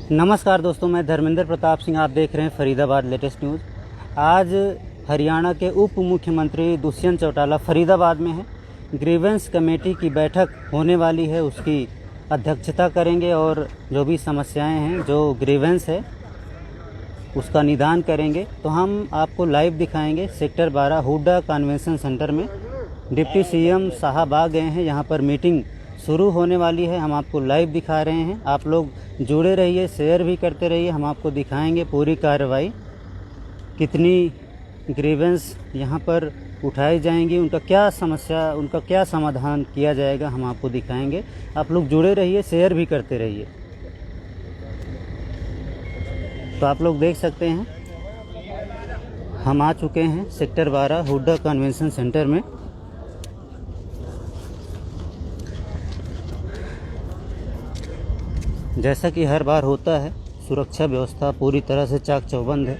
नमस्कार दोस्तों, मैं धर्मेंद्र प्रताप सिंह। आप देख रहे हैं फरीदाबाद लेटेस्ट न्यूज़। आज हरियाणा के उप मुख्यमंत्री दुष्यंत चौटाला फरीदाबाद में हैं। ग्रीवेंस कमेटी की बैठक होने वाली है, उसकी अध्यक्षता करेंगे और जो भी समस्याएं हैं, जो ग्रीवेंस है, उसका निदान करेंगे। तो हम आपको लाइव दिखाएंगे सेक्टर 12 हुड्डा कन्वेंशन सेंटर में डिप्टी सीएम साहब आ गए हैं। यहाँ पर मीटिंग शुरू होने वाली है, हम आपको लाइव दिखा रहे हैं। आप लोग जुड़े रहिए, शेयर भी करते रहिए। हम आपको दिखाएंगे पूरी कार्रवाई, कितनी ग्रीवेंस यहाँ पर उठाई जाएंगी, उनका क्या समस्या, उनका क्या समाधान किया जाएगा, हम आपको दिखाएंगे। आप लोग जुड़े रहिए, शेयर भी करते रहिए। तो आप लोग देख सकते हैं, हम आ चुके हैं सेक्टर 12 हुड्डा कन्वेंशन सेंटर में। जैसा कि हर बार होता है, सुरक्षा व्यवस्था पूरी तरह से चाक चौबंद है।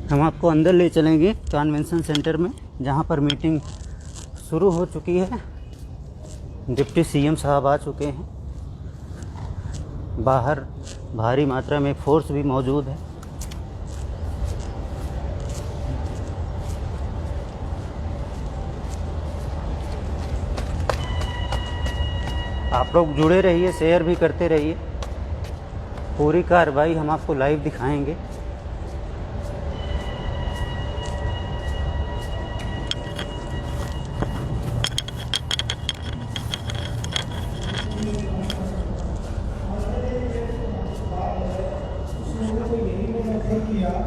हम आपको अंदर ले चलेंगे कन्वेंशन सेंटर में, जहां पर मीटिंग शुरू हो चुकी है। डिप्टी सीएम साहब आ चुके हैं। बाहर भारी मात्रा में फोर्स भी मौजूद है। आप लोग जुड़े रहिए, शेयर भी करते रहिए। पूरी कार्रवाई हम आपको लाइव दिखाएंगे।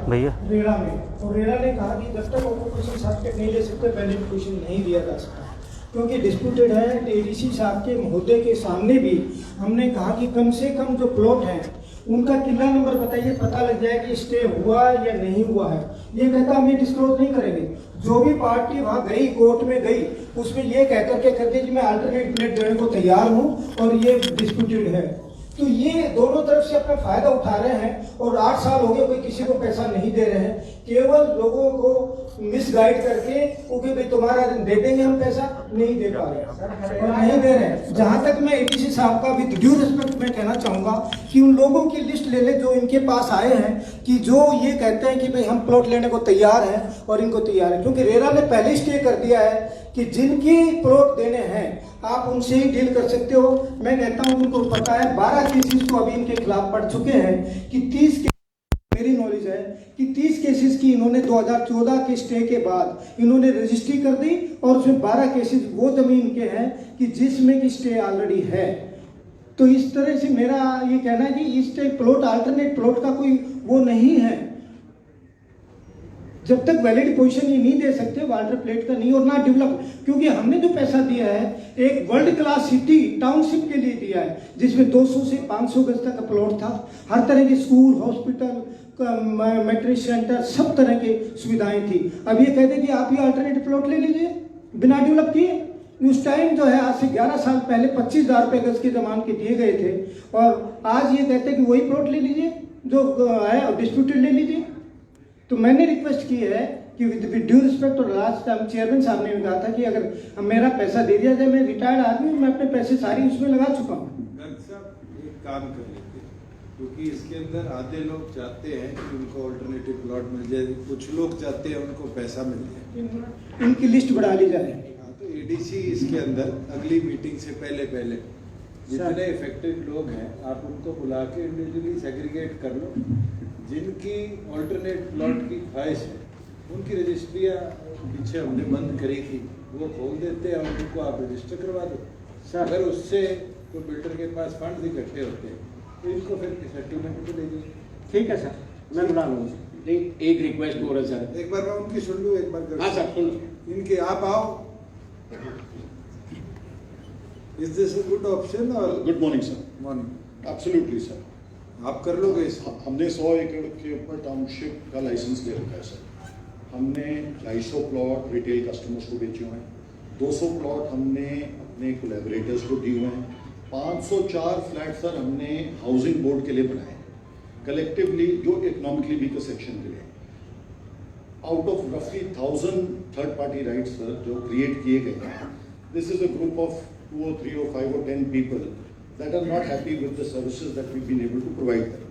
भैया रेरा में, और रेरा ने कहा कि जब तक ऑक्यूपेशन सर्टिफिकेट नहीं ले सकते पहले ऑक्यूपेशन नहीं दिया जा सकता, क्योंकि डिस्प्यूटेड है। एडीसी साहब के महोदय के सामने भी हमने कहा कि कम से कम जो प्लॉट हैं उनका किला नंबर बताइए, पता लग जाए कि स्टे हुआ या नहीं हुआ है। ये कहता हम ये डिस्क्लोज नहीं करेंगे। जो भी पार्टी वहाँ गई, कोर्ट में गई, उसमें ये कह करके कर दी कि मैं अल्टरनेट प्लेट देने को तैयार हूँ और ये डिस्प्यूटेड है। तो ये दोनों तरफ से अपना फायदा उठा रहे हैं और 8 साल हो गए कोई किसी को पैसा नहीं दे रहे हैं, केवल लोगों को मिसगाइड करके, क्योंकि भाई तुम्हारा दे देंगे हम पैसा, नहीं दे पा रहे और नहीं दे रहे हैं। जहां तक मैं एडीसी साहब का विद ड्यू रिस्पेक्ट में कहना चाहूंगा कि उन लोगों की लिस्ट ले ले जो इनके पास आए हैं, कि जो ये कहते हैं कि भाई हम प्लॉट लेने को तैयार हैं और इनको तैयार है, क्योंकि रेरा ने पहले स्टे कर दिया है कि जिनकी प्लॉट देने हैं आप उनसे ही डील कर सकते हो। मैं कहता हूं उनको पता है, 12 केसेस तो अभी इनके खिलाफ पड़ चुके हैं कि 30 के मेरी नॉलेज है कि 30 केसेस की इन्होंने 2014 के स्टे के बाद इन्होंने रजिस्ट्री कर दी और उसमें 12 केसेस वो जमीन के हैं कि जिसमें की स्टे ऑलरेडी है। तो इस तरह से मेरा ये कहना है कि इस प्लॉट अल्टरनेट प्लॉट का कोई वो नहीं है। जब तक वैलिड पोजीशन ये नहीं दे सकते वाटर प्लेट का नहीं, और ना डेवलप, क्योंकि हमने जो पैसा दिया है एक वर्ल्ड क्लास सिटी टाउनशिप के लिए दिया है, जिसमें 200 से 500 गज तक का प्लॉट था। हर तरह के स्कूल, हॉस्पिटल, मैट्रिक सेंटर, सब तरह की सुविधाएं थी। अब ये कहते कि आप ये अल्टरनेटिव प्लॉट ले लीजिए बिना डेवलप किए। उस टाइम जो है आज से 11 साल पहले 25,000 रुपये गज के जमान के दिए गए थे, और आज ये कहते हैं कि वही प्लॉट ले लीजिए जो है डिस्प्यूटेड ले लीजिए। तो मैंने रिक्वेस्ट की है कि विद ड्यू रिस्पेक्ट, और लास्ट टाइम चेयरमैन साहब ने भी कहा था कि अगर मेरा पैसा दे दिया जाए, मैं रिटायर्ड आदमी हूँ, मैं अपने पैसे सारी उसमें लगा चुका हूँ। एक काम कर लेते, क्योंकि इसके अंदर आधे लोग चाहते हैं कि उनको अल्टरनेटिव प्लॉट मिल जाए, कुछ लोग चाहते हैं उनको पैसा मिल जाए, इनकी लिस्ट बढ़ा ली जाए। तो एडीसी इसके अंदर अगली मीटिंग से पहले जितने इफेक्टेड लोग हैं आप उनको बुला के इंडिविजुअली सेग्रीगेट कर लो। जिनकी अल्टरनेट प्लॉट की ख्वाहिश है उनकी रजिस्ट्रियाँ पीछे हमने बंद करी थी, वो खोल देते हैं, उनको आप रजिस्टर करवा दो। अगर उससे तो बिल्डर के पास फंड इकट्ठे होते हैं तो इनको फिर सेटलमेंट पे ले दीजिए। ठीक है सर, मैं बुला लूँगा। नहीं, एक रिक्वेस्ट हो रहा है सर, एक बार मैं उनकी सुन लूँ, एक बार। हाँ सर, सुन इनके आप आओ। Is this a good option? और good morning sir. Morning. Absolutely sir, आप कर लोगे इसको? हमने 100 एकड़ के ऊपर टाउनशिप का लाइसेंस ले रखा है सर। हमने 250 प्लॉट रिटेल कस्टमर्स को बेचे हुए हैं, 200 प्लॉट हमने अपने कोलैबोरेटर्स को दिए हुए हैं, 504 फ्लैट सर हमने हाउसिंग बोर्ड के लिए बनाए कलेक्टिवली, जो इकोनॉमिकली वीकर सेक्शन के लिए। आउट ऑफ रफली 1000 थर्ड पार्टी राइट्स सर जो क्रिएट किए गए हैं, this is a group of 2 or 3 or 5 or 10 people that are not happy with the services that we've been able to provide them.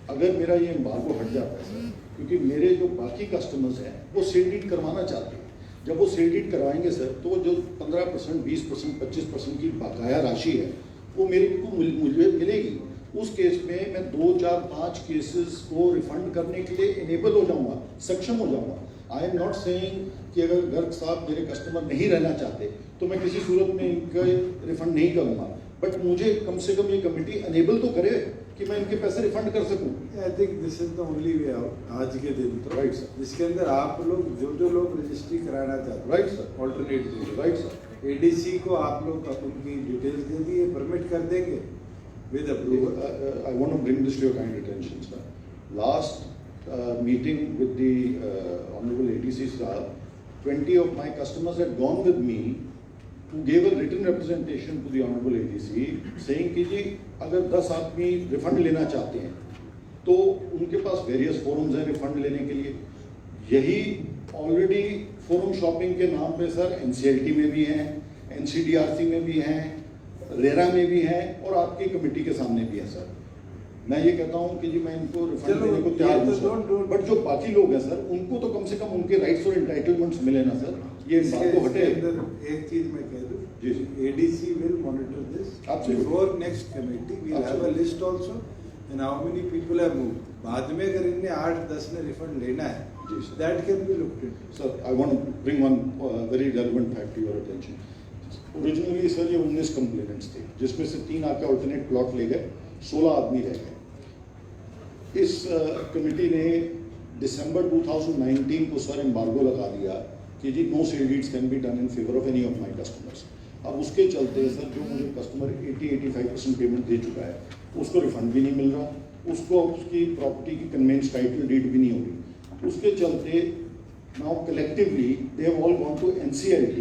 अगर मेरा ये एम्बार्गो हट जाता है सर, क्योंकि मेरे जो बाकी कस्टमर्स हैं वो सेल डीड करवाना चाहते हैं, जब वो सेल डीड करवाएंगे सर तो जो 15%, 20%, 25% की बकाया राशि है वो मेरे को मुझे मिलेगी। उस केस में मैं 2, 4, 5 केसेस को रिफंड करने के लिए इनेबल हो जाऊंगा, सक्षम हो जाऊंगा। आई एम नॉट सेइंग कि अगर गर्ग साहब मेरे कस्टमर नहीं रहना चाहते तो मैं किसी सूरत में इनका रिफंड नहीं करूंगा, बट मुझे कम से कम ये कमेटी अनेबल तो करे कि मैं इनके पैसे रिफंड कर सकूं। I think this is the only way out आज के दिन तो, राइट सर, जिसके अंदर आप लोग जो लोग रजिस्ट्री कराना चाहते हैं, right sir, alternate right sir, ADC को आप लोग उनकी डिटेल्स दे दिए, परमिट कर देंगे with approval. I want to bring this to your kind attention, sir. Last meeting with the Honorable ADC sir, 20 of my customers had gone with me who gave a written representation to the Honorable ADC saying कि जी अगर 10 आदमी refund लेना चाहते हैं तो उनके पास various forums हैं refund लेने के लिए। यही ऑलरेडी फोरम शॉपिंग के नाम पे सर NCLT में भी हैं, NCDRC में भी हैं, रेरा में भी है और आपकी कमेटी के सामने भी है सर। मैं ये कहता हूँ कि जी मैं इनको रिफंड देने को तैयार हूँ सर, बट जो बाकी लोग हैं सर उनको तो कम से कम उनके राइट्स और एंटाइटलमेंट्स मिले ना सर, ये बात तो हटे। एक चीज मैं कह दूं, जी जी, ADC will monitor this before next committee, we have a list also and how many people have moved. बाद में अगर इनने 8-10 ने रिफंड लेना है, जी sir, that can be looked into. Sir I want to bring one very relevant fact to your attention. Originally sir ये 19 complainants थे, जिसमें से 3 आके ऑल्टरनेट प्लॉट ले गए, 16 आदमी रह गए। इस कमेटी ने दिसंबर 2019 को सर एम्बार्गो लगा दिया कि जी no sale deeds can be done in favour of any of my customers. अब उसके चलते सर जो मुझे कस्टमर 80-85% पेमेंट दे चुका है उसको रिफंड भी नहीं मिल रहा, उसको उसकी प्रॉपर्टी की कन्वेंस टाइटल डीड भी नहीं हो रही। उसके चलते now collectively they have all gone to NCLT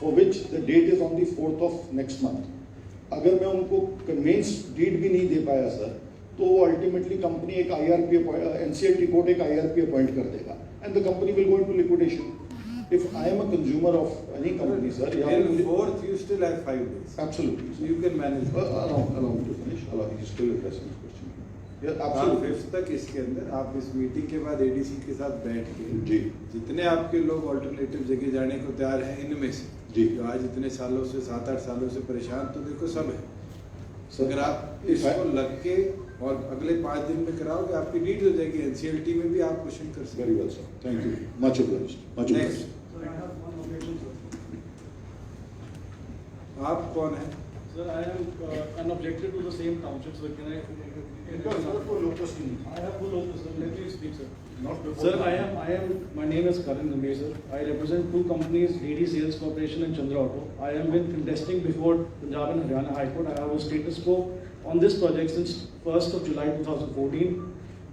for which the date is on the 4th of next month. अगर मैं उनको कन्वेंस डीड भी नहीं दे पाया सर तो अल्टीमेटली कंपनी एक IRP NCLT कोर्ट एक IRP अपॉइंट कर देगा and the company will go into liquidation. If I am a consumer of any company, sir, Till 4th you still have 5 days. Absolutely, So you can manage. allow me to finish. Allow me to still addressing this question. Yeah, आप absolutely. 5th तक इसके अंदर आप इस meeting के बाद ADC के साथ बैठ के जी जितने आपके लोग ऑल्टरनेटिव जगह जाने को तैयार हैं इनमें से जी, जो आज इतने सालों से 7-8 सालों से परेशान, तो देखो सब है। सर अगर आप इसको लग के और अगले 5 दिन में कराओगे आपकी नीड हो जाएगी, NCLT में भी आप क्वेश्चन कर सकते very well sir, thank you, much obliged, much obliged. Next आप कौन है? Sir, I am unobjected to the same township, so can I? I have full locus, sir. Let me speak, sir. Sir, my name is Karan Gambhir, sir. I represent 2 companies, DD Sales Corporation and Chandra Auto. I have been contesting before Punjab and Haryana High Court. I have a status quo on this project since 1st of July 2014.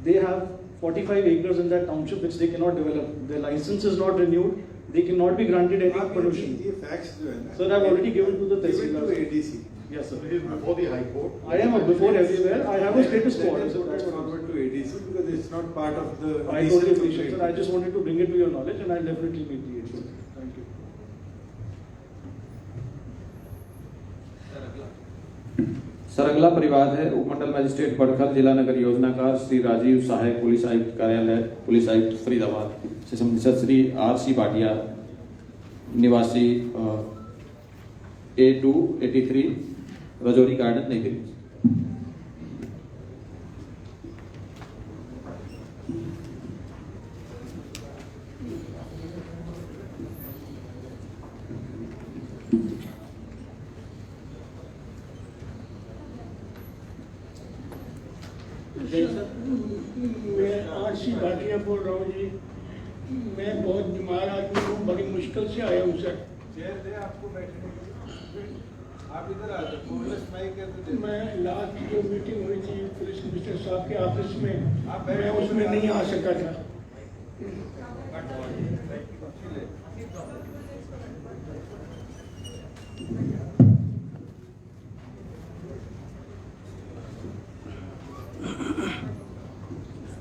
They have 45 acres in that township which they cannot develop. Their license is not renewed. They cannot be granted any pollution. ये facts जो है ना, Sir, I have already given to the given to Tehsildar. ADC. Yes, sir. Before the High Court. I am before everywhere. I have a status quo. Let us put it forward to ADC because it's not part of the. I totally appreciate it. I just wanted to bring it to your knowledge, and I'll definitely meet the issue. Thank you. Sir अगला परिवाद है उपमंडल magistrate Badkhal जिला नगर योजनाकार श्री राजीव सहायक police आयुक्त कार्यालय police आयुक्त फरीदाबाद से संबंधित श्री RC भाटिया निवासी A283 रजौरी गार्डन नई दिल्ली। मैं RC भाटिया बोल रहा हूँ जी। मैं बहुत बीमार आदमी हूँ, बड़ी मुश्किल से आया हूँ सर। आपको बैठने आप इधर आ जाओ। मैं लास्ट जो मीटिंग हुई थी पुलिस कमिश्नर साहब के ऑफिस में, मैं उसमें नहीं आ सका था।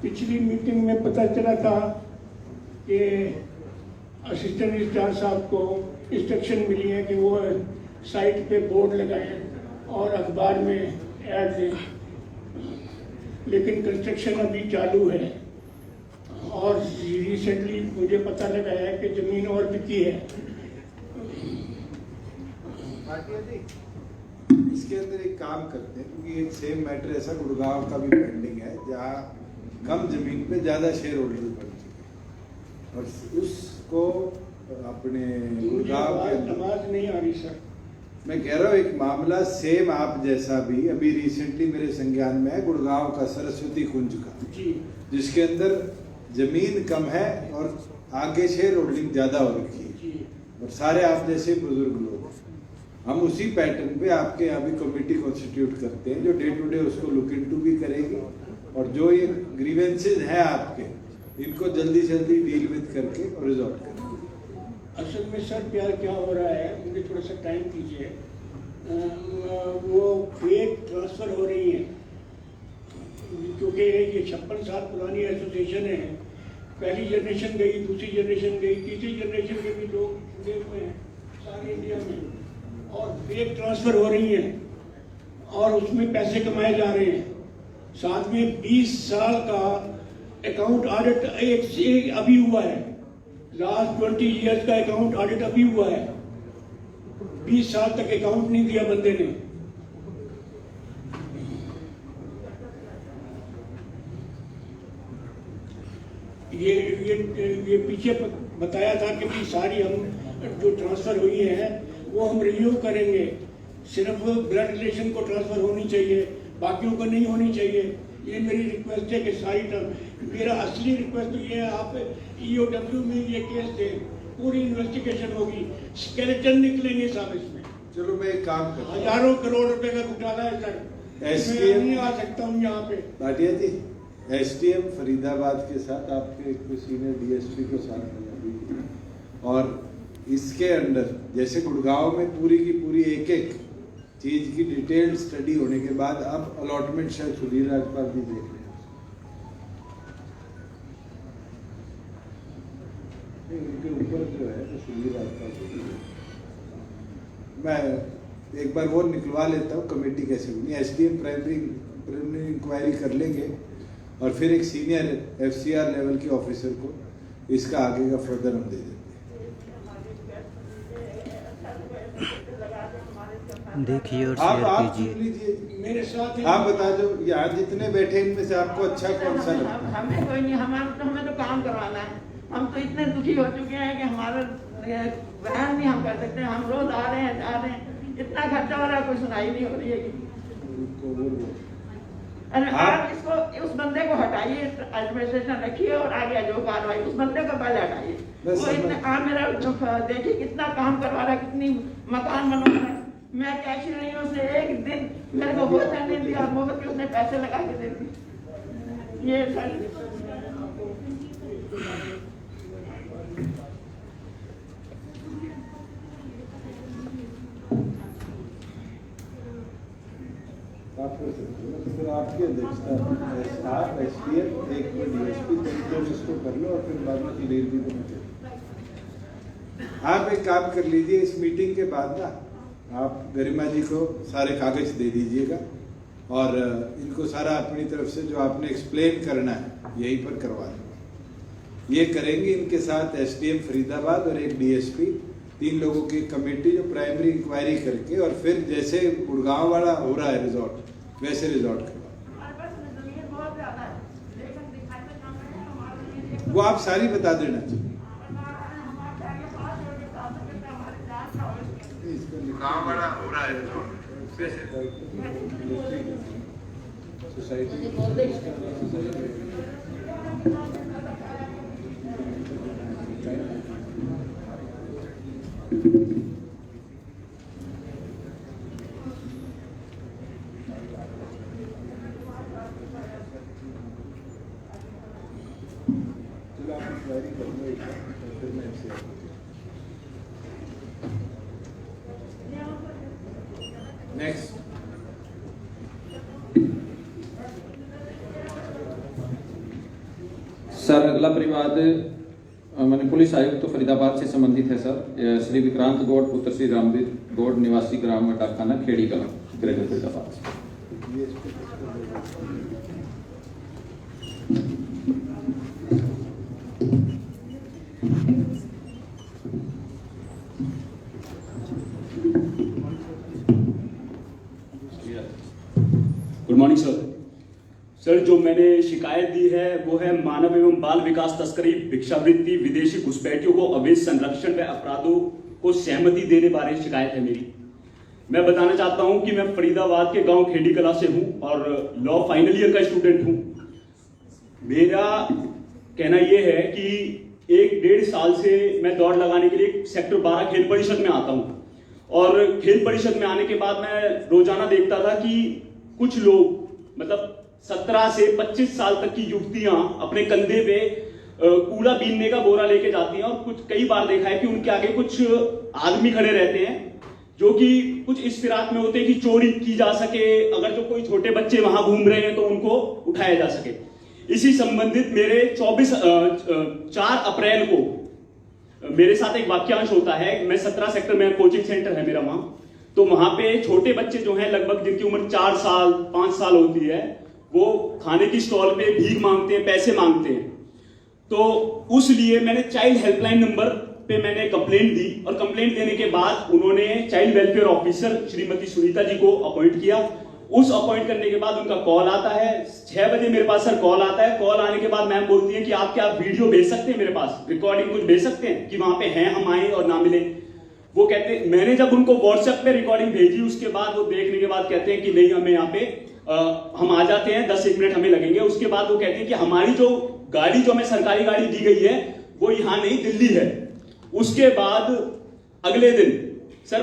पिछली मीटिंग में पता चला था कि असिस्टेंट रजिस्ट्रार साहब को इंस्ट्रक्शन मिली है कि वो साइट पे बोर्ड लगाएं और अखबार में ऐड दें, लेकिन कंस्ट्रक्शन अभी चालू है और रिसेंटली मुझे पता लगा है कि ज़मीन और बिकी है। इसके अंदर एक काम करते हैं, क्योंकि एक सेम मैटर ऐसा गुड़गांव का भी पेंडिंग है जहाँ कम जमीन पे ज्यादा शेयर होल्डर बन चुके हैं और उसको अपने गुड़गांव के आवाज नहीं आ रही सर। मैं कह रहा हूँ एक मामला सेम आप जैसा भी अभी रिसेंटली मेरे संज्ञान में है गुड़गांव का सरस्वती कुंज का जी, जिसके अंदर जमीन कम है और आगे शेयर होल्डिंग ज्यादा हो रखी है जी। और सारे आप जैसे बुजुर्ग लोग, हम उसी पैटर्न पे आपके यहाँ भी कमेटी कॉन्स्टिट्यूट करते हैं जो डे टू डे उसको लुक इनटू भी करेगी और जो ये ग्रीवेंसेज हैं आपके इनको जल्दी से जल्दी डील विद करके और रिजॉल्व करेंगे। असल में सर प्यार क्या हो रहा है, मुझे थोड़ा सा टाइम दीजिए। वो फेक ट्रांसफर हो रही है क्योंकि ये 56 साल पुरानी एसोसिएशन है। पहली जनरेशन गई, दूसरी जनरेशन गई, तीसरी जनरेशन के भी लोग जुड़े हुए हैं सारे इंडिया में और फेक ट्रांसफर हो रही है और उसमें पैसे कमाए जा रहे हैं। साथ में 20 साल का अकाउंट ऑडिट एक अभी हुआ है, लास्ट 20 इयर्स का अकाउंट ऑडिट अभी हुआ है। 20 साल तक अकाउंट नहीं दिया बंदे ने। ये पीछे बताया था कि भी सारी हम जो ट्रांसफर हुई है वो हम रिव्यू करेंगे। सिर्फ ब्लड रिलेशन को ट्रांसफर होनी चाहिए, बाकियों को नहीं होनी चाहिए। ये मेरी रिक्वेस्ट है कि सारी मेरा असली रिक्वेस्ट तो ये है, आप EOW में ये केस दें, पूरी इन्वेस्टिगेशन होगी, स्केलेटन निकलेंगे साहब इसमें। चलो मैं एक काम करता हूं। हजारों करोड़ रुपए का घोटाला है सर, मैं नहीं आ सकता हूँ यहाँ पे। भाटिया जी, SDM फरीदाबाद के साथ आपके एक सीनियर DSP को साथ में और इसके अंडर जैसे गुड़गांव में पूरी की पूरी एक एक चीज की डिटेल्ड स्टडी होने के बाद अब अलॉटमेंट शायद सुधीर राजपाल जी देख रहे हैं उनके ऊपर जो है तो सुधीर राजपाल मैं एक बार वो निकलवा लेता हूँ कमेटी कैसे बनी। SDM प्राइमरी इंक्वायरी कर लेंगे और फिर एक सीनियर FCR लेवल के ऑफिसर को इसका आगे का फर्दर हम दे देते हैं। देखिए और आप शेयर सुन लीजिए, मेरे साथ आप बता दो यहाँ जितने बैठे इनमें से आपको अच्छा कौन सा लगता है? हमें कोई नहीं, हमें तो काम करवाना है। हम तो इतने दुखी हो चुके हैं कि हमारा बयान नहीं हम कर सकते। हम रोज आ रहे हैं, जा रहे हैं, इतना खर्चा हो रहा है, कोई सुनाई नहीं हो रही है। अरे आप इसको उस बंदे को हटाइए, एडमिनिस्ट्रेशन रखिए और आगे जो कार्रवाई उस बंदे को पहले हटाइए। वो इतने काम मेरा देखिए कितना काम करवा रहा है, कितनी मकान बनवा रहा है। मैं कैश रही हूँ, उसने एक दिन मेरे को भोजन नहीं दिया, मुफ्त के उसने पैसे लगा के दे दिए। ये सर फिर आपकी अध्यक्षता आप SDM एक DSP तीन इसको कर लो और फिर बाद में क्लियर भी करना। आप एक काम कर लीजिए, इस मीटिंग के बाद ना आप गरिमा जी को सारे कागज दे दीजिएगा और इनको सारा अपनी तरफ से जो आपने एक्सप्लेन करना है यहीं पर करवा दें। ये करेंगे इनके साथ SDM फरीदाबाद और एक DSP, 3 लोगों की कमेटी जो प्राइमरी इंक्वायरी करके और फिर जैसे गुड़गांव वाला हो रहा है रिजॉर्ट वैसे रिजॉर्ट करवा। वो आप सारी बता देना चाहिए। गाँव वाला हो रहा है सोसाइटी चलो आप इंक्वायरी कर लो एक बार, फिर मैं आपसे नेक्स्ट सर अगला परिवाद माननीय पुलिस आयुक्त फरीदाबाद से संबंधित है सर। श्री विक्रांत गौड़ पुत्र श्री रामवीर गौड़ निवासी ग्राम डाकखाना खेड़ी कला greater Faridabad. Good morning sir. Sir, जो मैंने शिकायत दी है वो है मानव एवं बाल विकास तस्करी, भिक्षावृत्ति, विदेशी घुसपैठियों को अवैध संरक्षण व अपराधों को सहमति देने बारे शिकायत है मेरी। मैं बताना चाहता हूं कि मैं फरीदाबाद के गांव खेड़ी कला से हूं और लॉ फाइनल ईयर का स्टूडेंट हूं। मेरा कहना यह है कि 1-1.5 साल से मैं दौड़ लगाने के लिए सेक्टर 12 खेल परिषद में आता हूं और खेल परिषद में आने के बाद मैं रोजाना देखता था कि कुछ लोग मतलब 17 से 25 साल तक की युवतियां अपने कंधे पे कूड़ा बीनने का बोरा लेके जाती हैं और कुछ कई बार देखा है कि उनके आगे कुछ आदमी खड़े रहते हैं जो कि कुछ इस फिराक में होते हैं कि चोरी की जा सके, अगर जो कोई छोटे बच्चे वहां घूम रहे हैं तो उनको उठाया जा सके। इसी संबंधित मेरे 4 अप्रैल को मेरे साथ एक वाक्यांश होता है। मैं 17 सेक्टर में कोचिंग सेंटर है मेरा वहां, तो वहां पे छोटे बच्चे जो हैं लगभग जिनकी उम्र 4 साल 5 साल होती है वो खाने की स्टॉल पे भीख मांगते हैं, पैसे मांगते हैं। तो उस लिए मैंने चाइल्ड हेल्पलाइन नंबर पे मैंने कंप्लेंट दी और कंप्लेंट देने के बाद उन्होंने child welfare officer Shrimati Sunita ji को अपॉइंट किया। उस अपॉइंट करने के बाद उनका कॉल आता है 6 बजे मेरे पास सर कॉल आता है। कॉल आने के बाद मैम बोलती है कि आप क्या वीडियो भेज सकते हैं, मेरे पास रिकॉर्डिंग कुछ भेज सकते हैं कि वहां पे हैं हम आए और ना मिले। वो कहते, मैंने जब उनको व्हाट्सएप पे रिकॉर्डिंग भेजी उसके बाद वो देखने के बाद कहते हैं कि नहीं हमें यहाँ पे हम आ जाते हैं, 10-1 मिनट हमें लगेंगे। उसके बाद वो कहते हैं कि हमारी जो गाड़ी जो हमें सरकारी गाड़ी दी गई है वो यहाँ नहीं दिल्ली है। उसके बाद अगले दिन सर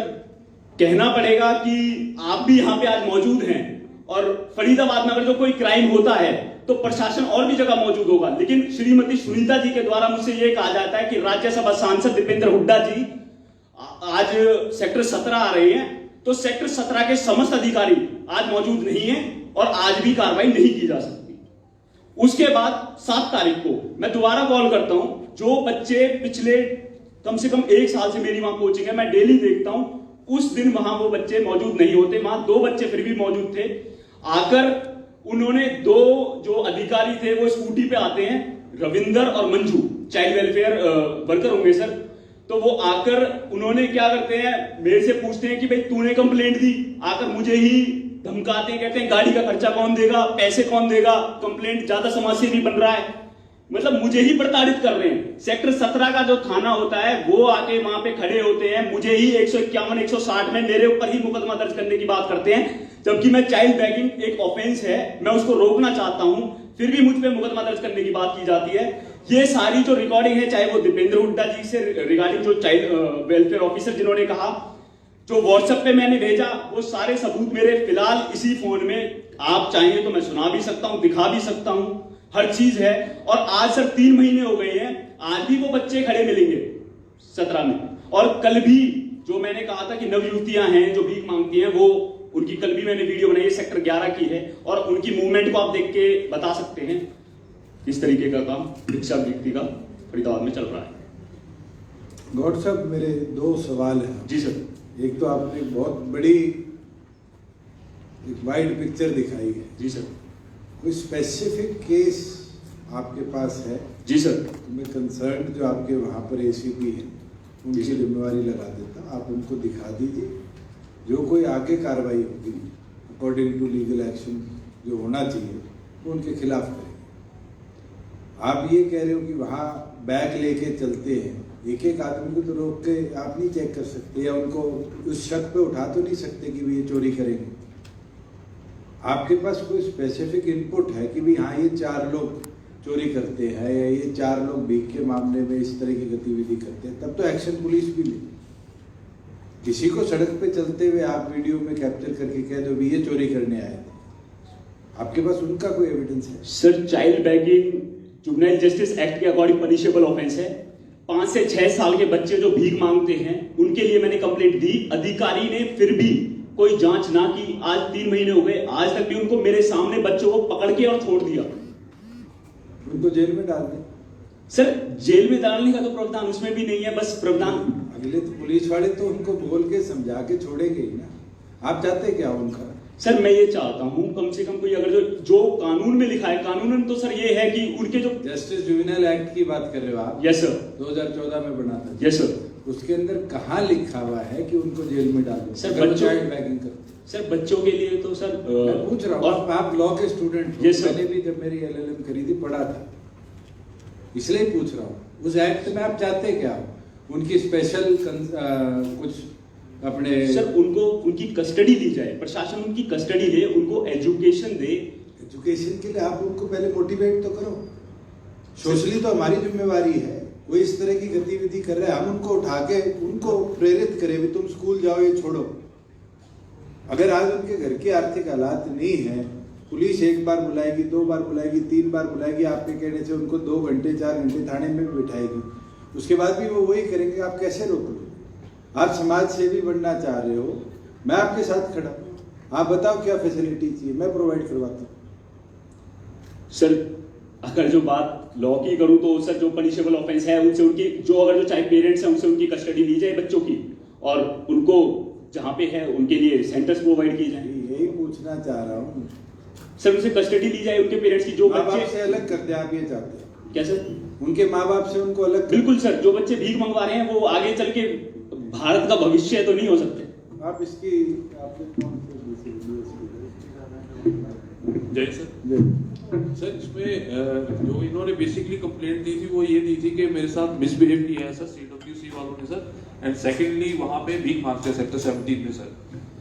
कहना पड़ेगा कि आप भी यहाँ पे आज मौजूद हैं और फरीदाबाद में अगर जो कोई क्राइम होता है तो प्रशासन और भी जगह मौजूद होगा, लेकिन श्रीमती सुनीता जी के द्वारा मुझसे ये कहा जाता है कि राज्यसभा सांसद दीपेंद्र हुड्डा जी आज सेक्टर 17 आ रहे हैं, तो सेक्टर 17 के समस्त अधिकारी आज मौजूद नहीं है और आज भी कार्रवाई नहीं की जा सकती। उसके बाद 7 तारीख को मैं दोबारा कॉल करता हूं। जो बच्चे पिछले कम से कम 1 साल से मेरी वहां कोचिंग है, मैं डेली देखता हूं, उस दिन वहां वो बच्चे मौजूद नहीं होते। वहां 2 बच्चे फिर भी मौजूद थे। आकर उन्होंने 2 जो अधिकारी थे वो स्कूटी पे आते हैं, रविंदर और मंजू, चाइल्ड वेलफेयर वर्कर होंगे सर। तो वो आकर उन्होंने क्या करते हैं, मेरे से पूछते हैं कि भाई तूने कंप्लेंट दी, आकर मुझे ही धमकाते हैं, कहते हैं गाड़ी का खर्चा कौन देगा, पैसे कौन देगा, कंप्लेंट ज्यादा समाजसेवी बन रहा है। मतलब मुझे ही प्रताड़ित कर रहे हैं। सेक्टर 17 का जो थाना होता है वो आके वहां पे खड़े होते हैं, मुझे ही 151 160 में मेरे ऊपर ही मुकदमा दर्ज करने की बात करते हैं, जबकि मैं चाइल्ड बैगिंग एक ऑफेंस है, मैं उसको रोकना चाहता हूं, फिर भी मुझ पे मुकदमा दर्ज करने की बात की जाती है। ये सारी जो रिकॉर्डिंग है, चाहे वो दीपेंद्र हुड्डा जी से रिगार्डिंग जो चाइल्ड वेलफेयर ऑफिसर जिन्होंने कहा, जो व्हाट्सएप पे मैंने भेजा, वो सारे सबूत मेरे फिलहाल इसी फोन में, आप चाहेंगे तो मैं सुना भी सकता हूं, दिखा भी सकता हूं, हर चीज है। और आज सर 3 महीने हो गए हैं, आज भी वो बच्चे खड़े मिलेंगे 17 में। और कल भी जो मैंने कहा था कि नवयुवतियां हैं जो भीख मांगती हैं, वो उनकी कल भी मैंने वीडियो बनाई है, सेक्टर 11 की है, और उनकी मूवमेंट को आप देख के बता सकते हैं इस तरीके का काम भिक्षावृत्ति का फरीदाबाद में चल रहा है। गौड़ साहब, मेरे 2 सवाल हैं। जी सर। एक तो आपने बहुत बड़ी एक वाइड पिक्चर दिखाई है। जी सर। कोई स्पेसिफिक केस आपके पास है? जी सर। तो मैं कंसर्न जो आपके वहाँ पर ACP हैं उनकी जिम्मेवारी लगा देता, आप उनको दिखा दीजिए। जो कोई आगे कार्रवाई होगी अकॉर्डिंग टू लीगल एक्शन जो होना चाहिए वो उनके खिलाफ करेंगे। आप ये कह रहे हो कि वहाँ बैग लेके चलते हैं, एक आदमी को तो रोक के आप नहीं चेक कर सकते या उनको उस शक पे उठा तो नहीं सकते कि भी ये चोरी करेंगे। आपके पास कोई स्पेसिफिक इनपुट है कि भी हाँ ये 4 लोग चोरी करते हैं या ये 4 लोग भीख के मामले में इस तरह की गतिविधि करते हैं, तब तो एक्शन पुलिस भी ले। किसी को सड़क पे चलते हुए आप वीडियो में कैप्चर करके कह दो भी ये चोरी करने आए थे, आपके पास उनका कोई एविडेंस है? Sir, child bagging juvenile justice act के अकॉर्डिंग पनिशेबल ऑफेंस है। 5 से 6 साल के बच्चे जो भीख मांगते हैं उनके लिए मैंने कंप्लेंट दी, अधिकारी ने फिर भी कोई जांच ना की। आज 3 महीने हो गए, आज तक भी उनको मेरे सामने बच्चों को पकड़ के और छोड़ दिया। उनको जेल में डाल दें। सर जेल में डालने का तो प्रावधान उसमें भी नहीं है, बस प्रावधान अगले तो पुलिस वाले तो उनको बोल के समझा के छोड़ेंगे ही ना। आप चाहते क्या उनका? सर मैं ये चाहता हूँ कम से कम कोई अगर जो कानून में लिखा है, कानून तो सर ये है कि उनके जो जस्टिस जुवेनाइल एक्ट की बात कर रहे हो आप? Yes sir. 2014 में बना था। Yes sir. उसके अंदर कहाँ लिखा हुआ है कि उनको जेल में डालो? सर चाइल्ड बैगिंग कर। सर बच्चों के लिए तो सर मैं पूछ रहा हूँ, आप लॉ के स्टूडेंट हो। Yes, sir. मैंने भी जब मेरी LLM करी थी पढ़ा था, इसलिए पूछ रहा हूँ। उस एक्ट में आप चाहते क्या हो? उनकी स्पेशल कुछ अपने सर उनको उनकी कस्टडी दी जाए, प्रशासन उनकी कस्टडी ले, उनको एजुकेशन दे। एजुकेशन के लिए आप उनको पहले मोटिवेट तो करो। सोशली तो हमारी जिम्मेवारी है, वो इस तरह की गतिविधि कर रहे हैं, हम उनको उठा के उनको प्रेरित करें भी तुम स्कूल जाओ, ये छोड़ो। अगर आज उनके घर की आर्थिक हालात नहीं है, पुलिस 1 बार बुलाएगी, 2 बार बुलाएगी, 3 बार बुलाएगी, आपके कहने से उनको 2 घंटे 4 घंटे थाने में भी बिठाएगी, उसके बाद भी वो वही करेंगे। आप कैसे रोक लो? आप समाज सेवी बनना चाह रहे हो, मैं आपके साथ खड़ा हूं। आप बताओ क्या फैसिलिटी चाहिए, मैं प्रोवाइड करवाता हूँ। सर अगर जो बात लॉ की करूं तो सर जो पनिशेबल ऑफेंस है उनसे उनकी जो चाहे पेरेंट्स हैं उनसे उनकी कस्टडी ली जाए बच्चों की, और उनको जहां पे है उनके लिए सेंटर्स प्रोवाइड किए जाए। यही पूछना चाह रहा हूँ सर उनसे कस्टडी ली जाए उनके पेरेंट्स की। जो माँ बाप बच्चे से अलग कर दे, आप ये चाहते हैं? क्या सर? उनके माँ बाप से उनको अलग कर बिल्कुल सर, जो बच्चे भीख मंगवा रहे हैं वो आगे चल के भारत का भविष्य तो नहीं हो सकते। आप इसकी आपने कौन जय सर। सर इसमें जो इन्होंने बेसिकली कंप्लेंट दी थी वो ये दी थी कि मेरे साथ मिसबिहेव किया है सर CWC वालों ने सर, एंड सेकेंडली वहाँ पे भीख मांगते हैं सेक्टर 17 में सर।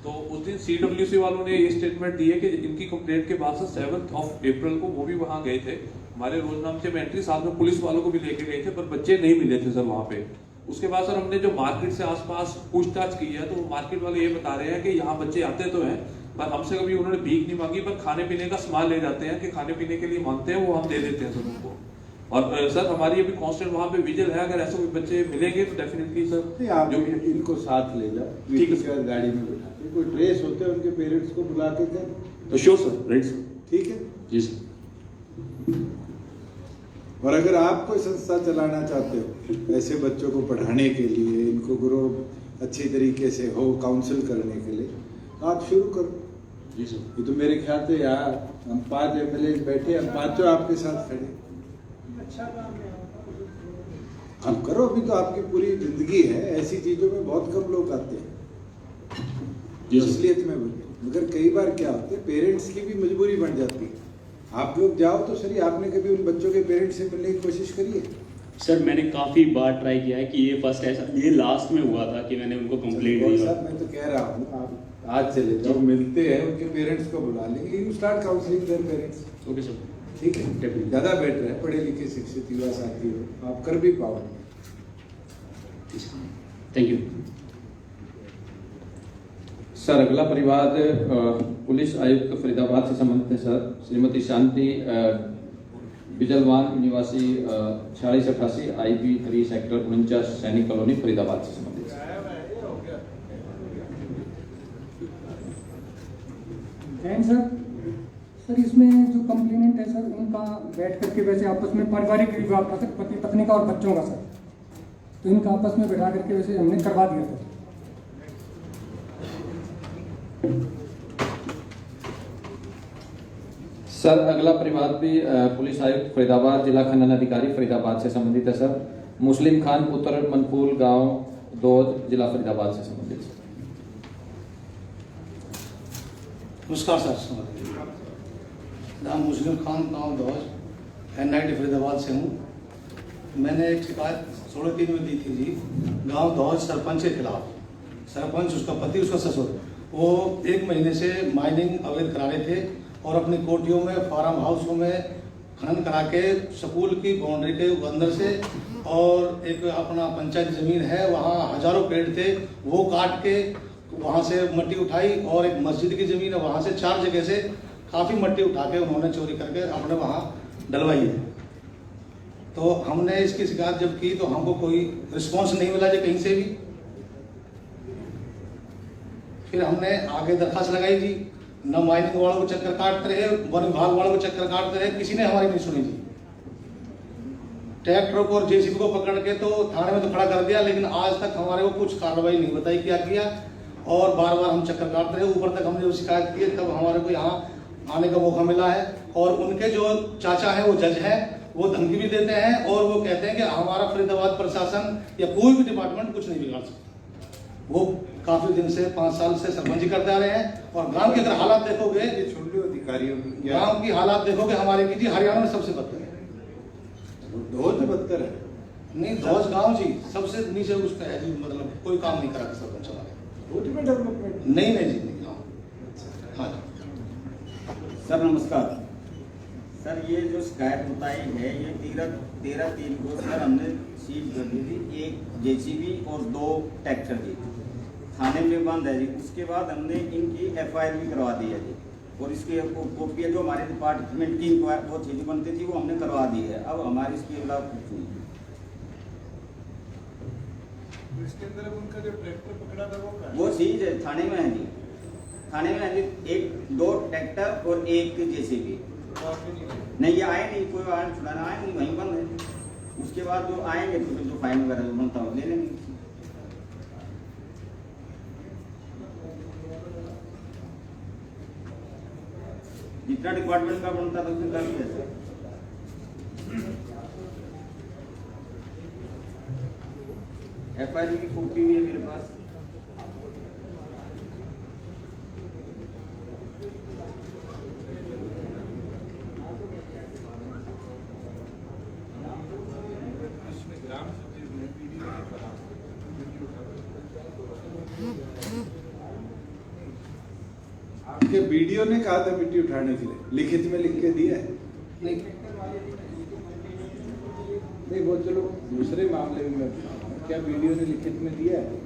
तो उस दिन CWC वालों ने ये स्टेटमेंट दी है कि इनकी कंप्लेंट के बाद सर 7 अप्रैल को वो भी वहाँ गए थे, हमारे रोजनामचे में एंट्री, साथ में पुलिस वालों को भी लेके गए थे, पर बच्चे नहीं मिले थे सर वहाँ पे। उसके बाद सर हमने जो मार्केट से आसपास पूछताछ की है तो मार्केट वाले ये बता रहे हैं कि यहाँ बच्चे आते तो हैं पर हमसे कभी उन्होंने भीख नहीं मांगी, पर खाने पीने का सामान ले जाते हैं कि खाने पीने के लिए मांगते हैं, वो हम दे देते हैं सर उनको। और सर हमारी अभी कांस्टेंट वहाँ पे विजिल है, अगर ऐसे कोई बच्चे मिलेंगे तो डेफिनेटली सर आप जो इनको साथ ले जाओ, ठीक है, गाड़ी में बैठा के कोई ट्रेस होते हैं उनके पेरेंट्स को बुला के कर। तो श्योर सर, राइट सर, ठीक है जी सर। और अगर आप कोई संस्था चलाना चाहते हो ऐसे बच्चों को पढ़ाने के लिए, इनको ग्रो अच्छी तरीके से हो, काउंसिल करने के लिए, आप शुरू करो। जी सर। ये तो मेरे ख्याल से यार हम 5 MLA बैठे, हम 5 आपके साथ खड़े। अच्छा काम है। आप करो, अभी तो आपकी पूरी जिंदगी है, ऐसी चीजों में बहुत कम लोग आते हैं, इसलिए मैं बोलूँ। मगर कई बार क्या होता है, पेरेंट्स की भी मजबूरी बन जाती है। आप लोग जाओ तो सही, आपने कभी उन बच्चों के पेरेंट्स से मिलने की कोशिश करी है? सर मैंने काफी बार ट्राई किया है कि ये फर्स्ट ऐसा, ये लास्ट में हुआ था कि मैंने उनको कंप्लेंट दी। सर मैं तो कह रहा हूँ आप आज चले जाओ, मिलते हैं, उनके पेरेंट्स को बुला लेंगे, you start counselling their parents. Okay sir, ठीक है, ज्यादा बेटर है, पढ़े लिखे शिक्षित युवा साथी हो, आप कर भी पाओ। Thank you sir. अगला परिवाद पुलिस आयुक्त फरीदाबाद से संबंधित है सर। श्रीमती शांति बिजलवान निवासी 4688 IB 3 सेक्टर 49 सैनिक कॉलोनी फरीदाबाद से संबंधित है। जैन सर इसमें जो कंप्लेनेंट है सर, उनका बैठ करके वैसे आपस में पारिवारिक विवाद था सर, पति पत्नी का और बच्चों का सर, तो इनका आपस में बैठा करके वैसे हमने करवा दिया था। सर अगला परिवाद भी पुलिस आयुक्त फरीदाबाद, जिला खनन अधिकारी फरीदाबाद से संबंधित है सर। मुस्लिम खान पुत्र मनफूल गांव दोद, जिला फरीदाबाद से संबंधित है। नमस्कार सर, नाम मुस्लिम खान गाँव दौज, NIT फरीदाबाद से हूँ। मैंने एक शिकायत 16/3 में दी थी जी, गांव दौज सरपंच के खिलाफ। सरपंच, उसका पति, उसका ससुर, वो 1 महीने से माइनिंग अवैध करा रहे थे और अपनी कोठियों में, फार्म हाउसों में खनन करा के स्कूल की बाउंड्री के अंदर से, और एक अपना पंचायत जमीन है वहाँ हजारों पेड़ थे, वो काट के वहाँ से मट्टी उठाई, और एक मस्जिद की जमीन है वहाँ से 4 जगह से काफ़ी मट्टी उठा के उन्होंने चोरी करके अपने वहाँ डलवाई है। तो हमने इसकी शिकायत जब की तो हमको कोई रिस्पॉन्स नहीं मिला जी कहीं से भी। फिर हमने आगे दरखास्त लगाई जी, न माइनिंग वालों को चक्कर काटते रहे, वन विभाग वालों को चक्कर काटते रहे, किसी ने हमारी नहीं सुनी जी। ट्रैक्टर को और जेसीबी को पकड़ के तो थाने में तो खड़ा कर दिया, लेकिन आज तक हमारे को कुछ कार्रवाई नहीं बताई क्या किया, और बार बार हम चक्कर काटते रहे। ऊपर तक हमने जो शिकायत की है तब हमारे को यहाँ आने का मौका मिला है, और उनके जो चाचा हैं वो जज हैं, वो धमकी भी देते हैं और वो कहते हैं कि हमारा फरीदाबाद प्रशासन या कोई भी डिपार्टमेंट कुछ नहीं बिगाड़ सकता। वो काफी दिन से 5 साल से सरपंची करते आ रहे हैं, और गांव के अगर हालात देखोगे, अधिकारियों गांव की हालात देखोगे हमारे की जी हरियाणा में सबसे बदतर है। बहुत बदतर है। नहीं, धौज गांव जी सबसे नीचे उसका है जी, मतलब कोई काम नहीं करा सरपंच हमारे। डेवलपमेंट नहीं नहीं जी नहीं। हाँ जी सर नमस्कार। सर ये जो शिकायत बताई है ये 13/3 को सर हमने सीज कर दी थी, 1 जेसीबी और 2 ट्रैक्टर जी, थाने में बंद है जी। उसके बाद हमने इनकी FIR भी करवा दी है जी, और इसकी कॉपी जो हमारे डिपार्टमेंट की वो चीज़ें बनती थी वो हमने करवा दी है। अब हमारी इसके खिलाफ कुछ नहीं। इसके अंदर उनका जो ट्रैक्टर पकड़ा था वो चीज थाने में है जी, थाने में है जी। 1-2 ट्रैक्टर और 1 जेसीबी। नहीं ये आए नहीं, कोई आए छुड़ाना आए नहीं, वहीं बंद है। उसके बाद जो आएंगे तो फिर जो फाइन वगैरह जो बनता हो ले लेंगे। जितना डिपार्टमेंट का बनता था उतना कर दिया सर। FIR की कॉपी भी है मेरे पास। आपके वीडियो ने कहा था मिट्टी उठाने के लिए, लिखित में लिख के दिया है? नहीं वो चलो दूसरे मामले में क्या वीडियो ने लिखित में दिया है?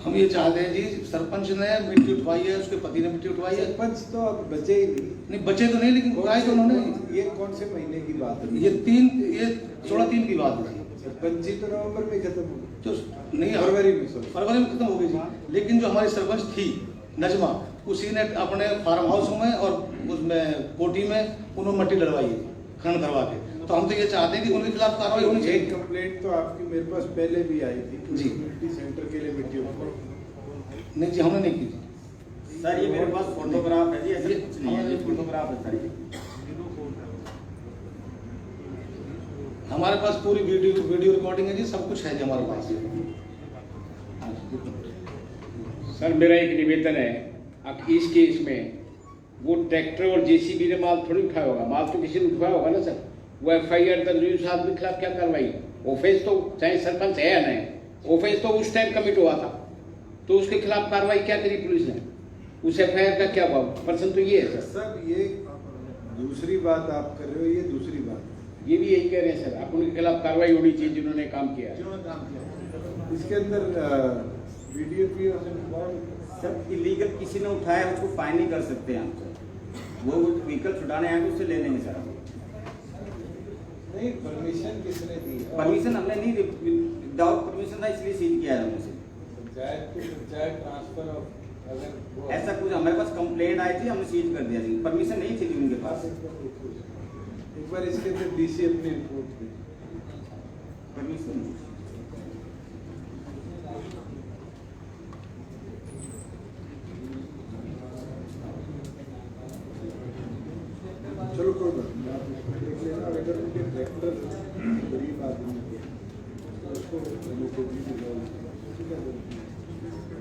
हम ये चाहते हैं जी, सरपंच ने मिट्टी उठवाई है, उसके पति ने मिट्टी उठवाई है। सरपंच तो अब बचे ही नहीं बचे तो नहीं, लेकिन उठाए तो उन्होंने। ये कौन से महीने की बात है? ये 16/3 की बात है। सरपंची तो नवंबर में खत्म हो गई, तो नहीं फरवरी में खत्म हो गई जी। लेकिन जो हमारी सरपंच थी नजमा, उसी ने अपने फार्म हाउस में और उसमें कोठी में उन्होंने मट्टी डलवाई है खनन करवा के। तो हम तो ये चाहते हैं कि उनके खिलाफ कार्रवाई होनी चाहिए। एक कंप्लेंट तो आपकी मेरे पास पहले भी आई थी जी, मिट्टी सेंटर के लिए मिट्टी उठाओ। नहीं जी हमने नहीं की जी। सर ये मेरे पास फोटोग्राफ है जी, ऐसा कुछ नहीं है, ये फोटोग्राफ है सर। हमारे पास पूरी वीडियो रिकॉर्डिंग है जी, सब कुछ है जी हमारे पास। सर मेरा एक निवेदन है, अब इस केस में वो ट्रैक्टर और जेसीबी ने माल थोड़ी उठाया होगा, माल तो किसी ने उठाया होगा ना सर। वो FIR दर्ज हुई, उस आदमी के खिलाफ क्या कार्रवाई? ऑफेंस तो चाहे सरपंच है या नहीं, ऑफेंस तो उस टाइम कमिट हुआ था, तो उसके खिलाफ कार्रवाई क्या करी पुलिस ने? उस FIR का क्या भाव? प्रश्न तो ये है सर ये दूसरी बात आप कर रहे हो, ये दूसरी बात। ये भी यही कह रहे हैं सर, आप उनके खिलाफ कार्रवाई होनी चाहिए जिन्होंने काम किया। इसके अंदर वीडियो की सर इलीगल किसी ने उठाया उसको फाइन नहीं कर सकते हम सर। वो व्हीकल छुड़ाने आएंगे उससे ले लेंगे सर। नहीं परमिशन किसने दी? परमिशन हमने नहीं दी, विदाउट परमिशन था इसलिए सील किया है हमने। Panchayat to panchayat transfer of अगर ऐसा कुछ हमारे पास कंप्लेंट आई थी, हमने सील कर दिया थी, परमिशन नहीं थी उनके पास। एक बार इसके अंदर DC अपनी रिपोर्ट दे। परमिशन चलो कोई बात नहीं, आप इसमें देख लेना। अगर उनके ट्रैक्टर गरीब आदमी के तो उसको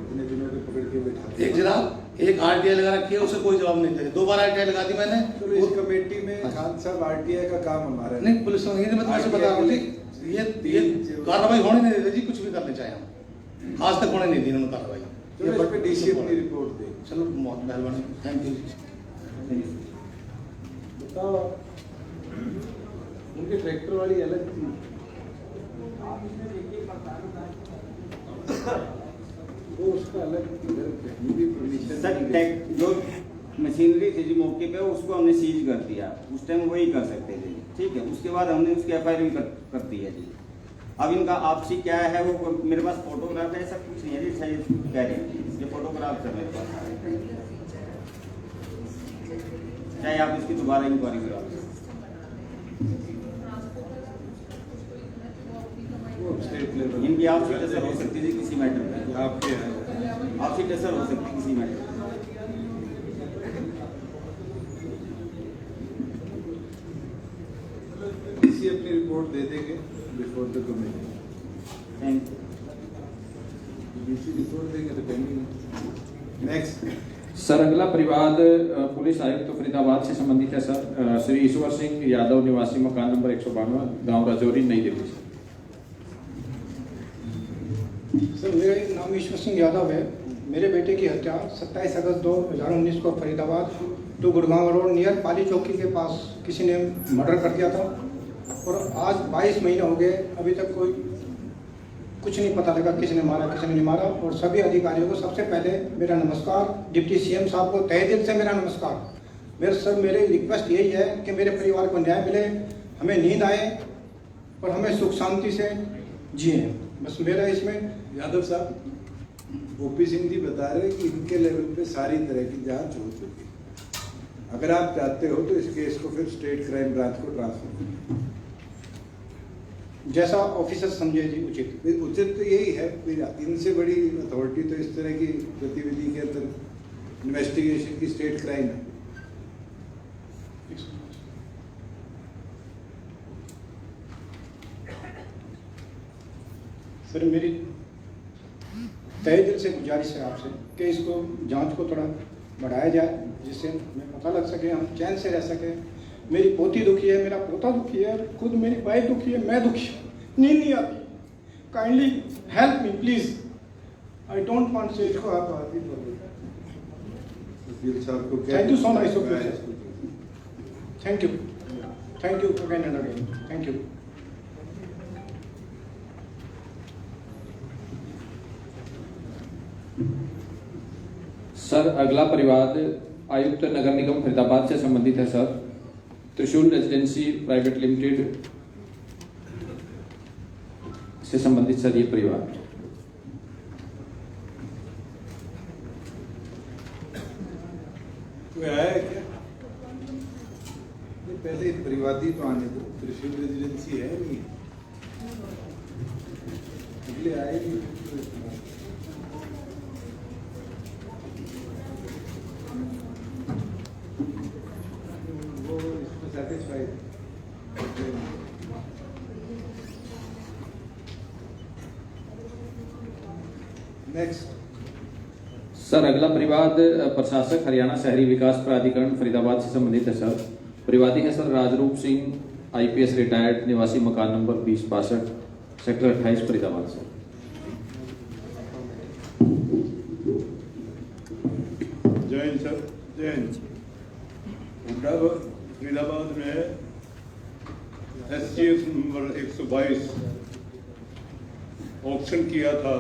इतने दिनों के पकड़ के बैठा। एक जनाब एक RTI लगा रखी है, उसे कोई जवाब नहीं दे रहे। 2 बार RTI लगा दी मैंने। चलो इस कमेटी में खान साहब RTI का काम हमारा नहीं, पुलिस में नहीं, मैं तुम्हें बता रहा हूँ जी, ये कार्रवाई होने नहीं दे रही जी, कुछ भी करने चाहे हम। आज तक होने नहीं दी उन्होंने कार्रवाई। तो इस पे डीसी अपनी रिपोर्ट दे। चलो बहुत मेहरबानी, थैंक यू। बताओ, उनके ट्रैक्टर वाली अलग थी। वो उसका अलग परमिशन सर जो मशीनरी थी जो मौके पे उसको हमने सीज कर दिया, उस टाइम वही कर सकते थे, ठीक है। उसके बाद हमने उसकी FIR भी कर दी है जी। अब इनका आपसी क्या है वो मेरे पास फोटोग्राफ है, ऐसा कुछ नहीं है जी, सही कह रहे हैं, ये फोटोग्राफ है मेरे पास, चाहे आप इसकी दोबारा इंक्वायरी करा लो। इनकी आपसी टसर हो सकती थी किसी मैटर में, आपके आपसी टसर हो सकती किसी मैटर में। डीसी अपनी रिपोर्ट दे देंगे before the committee. Thank you. DC report देंगे तो पेंडिंग। नेक्स्ट सर अगला परिवाद पुलिस आयुक्त फरीदाबाद से संबंधित है सर। श्री ईश्वर सिंह यादव निवासी मकान नंबर 152 गांव राजौरी नई दिल्ली। सर मेरा नाम ईश्वर सिंह यादव है। मेरे बेटे की हत्या 27 अगस्त 2019 को Faridabad to Gurgaon road near Pali चौकी के पास किसी ने मर्डर कर दिया था और आज 22 महीने हो गए, अभी तक कोई कुछ नहीं पता लगा किसने मारा किसने नहीं मारा। और सभी अधिकारियों को सबसे पहले मेरा नमस्कार, डिप्टी CM साहब को तहे दिल से मेरा नमस्कार। मेरी रिक्वेस्ट यही है कि मेरे परिवार को न्याय मिले, हमें नींद आए और हमें सुख शांति से जिए। बस मेरा इसमें। यादव साहब, OP सिंह जी बता रहे हैं कि इनके लेवल पे सारी तरह की जांच हो चुकी है। अगर आप चाहते हो तो इस केस को फिर स्टेट क्राइम ब्रांच को ट्रांसफर करें, जैसा ऑफिसर समझे जी उचित। उचित तो यही है, इनसे बड़ी अथॉरिटी तो इस तरह की गतिविधि के अंदर इन्वेस्टिगेशन की स्टेट क्राइम है। सर मेरी तहे दिल से गुजारिश है आपसे कि इसको जांच को थोड़ा बढ़ाया जाए, जिससे हमें पता लग सके, हम चैन से रह सके। मेरी पोती दुखी है, मेरा पोता दुखी है, खुद मेरी वाइफ दुखी है, मैं दुखी, नींद नहीं आती। Kindly help me please, I don't want say. इसको आप आदमी thank you so much. Thank you again and again, thank you. Sir अगला परिवाद आयुक्त नगर निगम फरीदाबाद से संबंधित है सर। त्रिशूल रेजिडेंसी प्राइवेट लिमिटेड से संबंधित सर ये परिवार। कोई आया है क्या? पहले परिवादी तो आने दो, त्रिशूल रेजिडेंसी है नहीं, अगले आएगी। वो इसको सेटिस्फाइड। नेक्स्ट सर अगला परिवाद प्रशासक हरियाणा शहरी विकास प्राधिकरण फरीदाबाद से संबंधित है सर। परिवादी है sir Rajroop Singh IPS retired निवासी मकान नंबर 2062 सेक्टर 28 फरीदाबाद से। जय हिंद सर। जय हिंद। फरीदाबाद में SGF नंबर 122 ऑक्शन किया था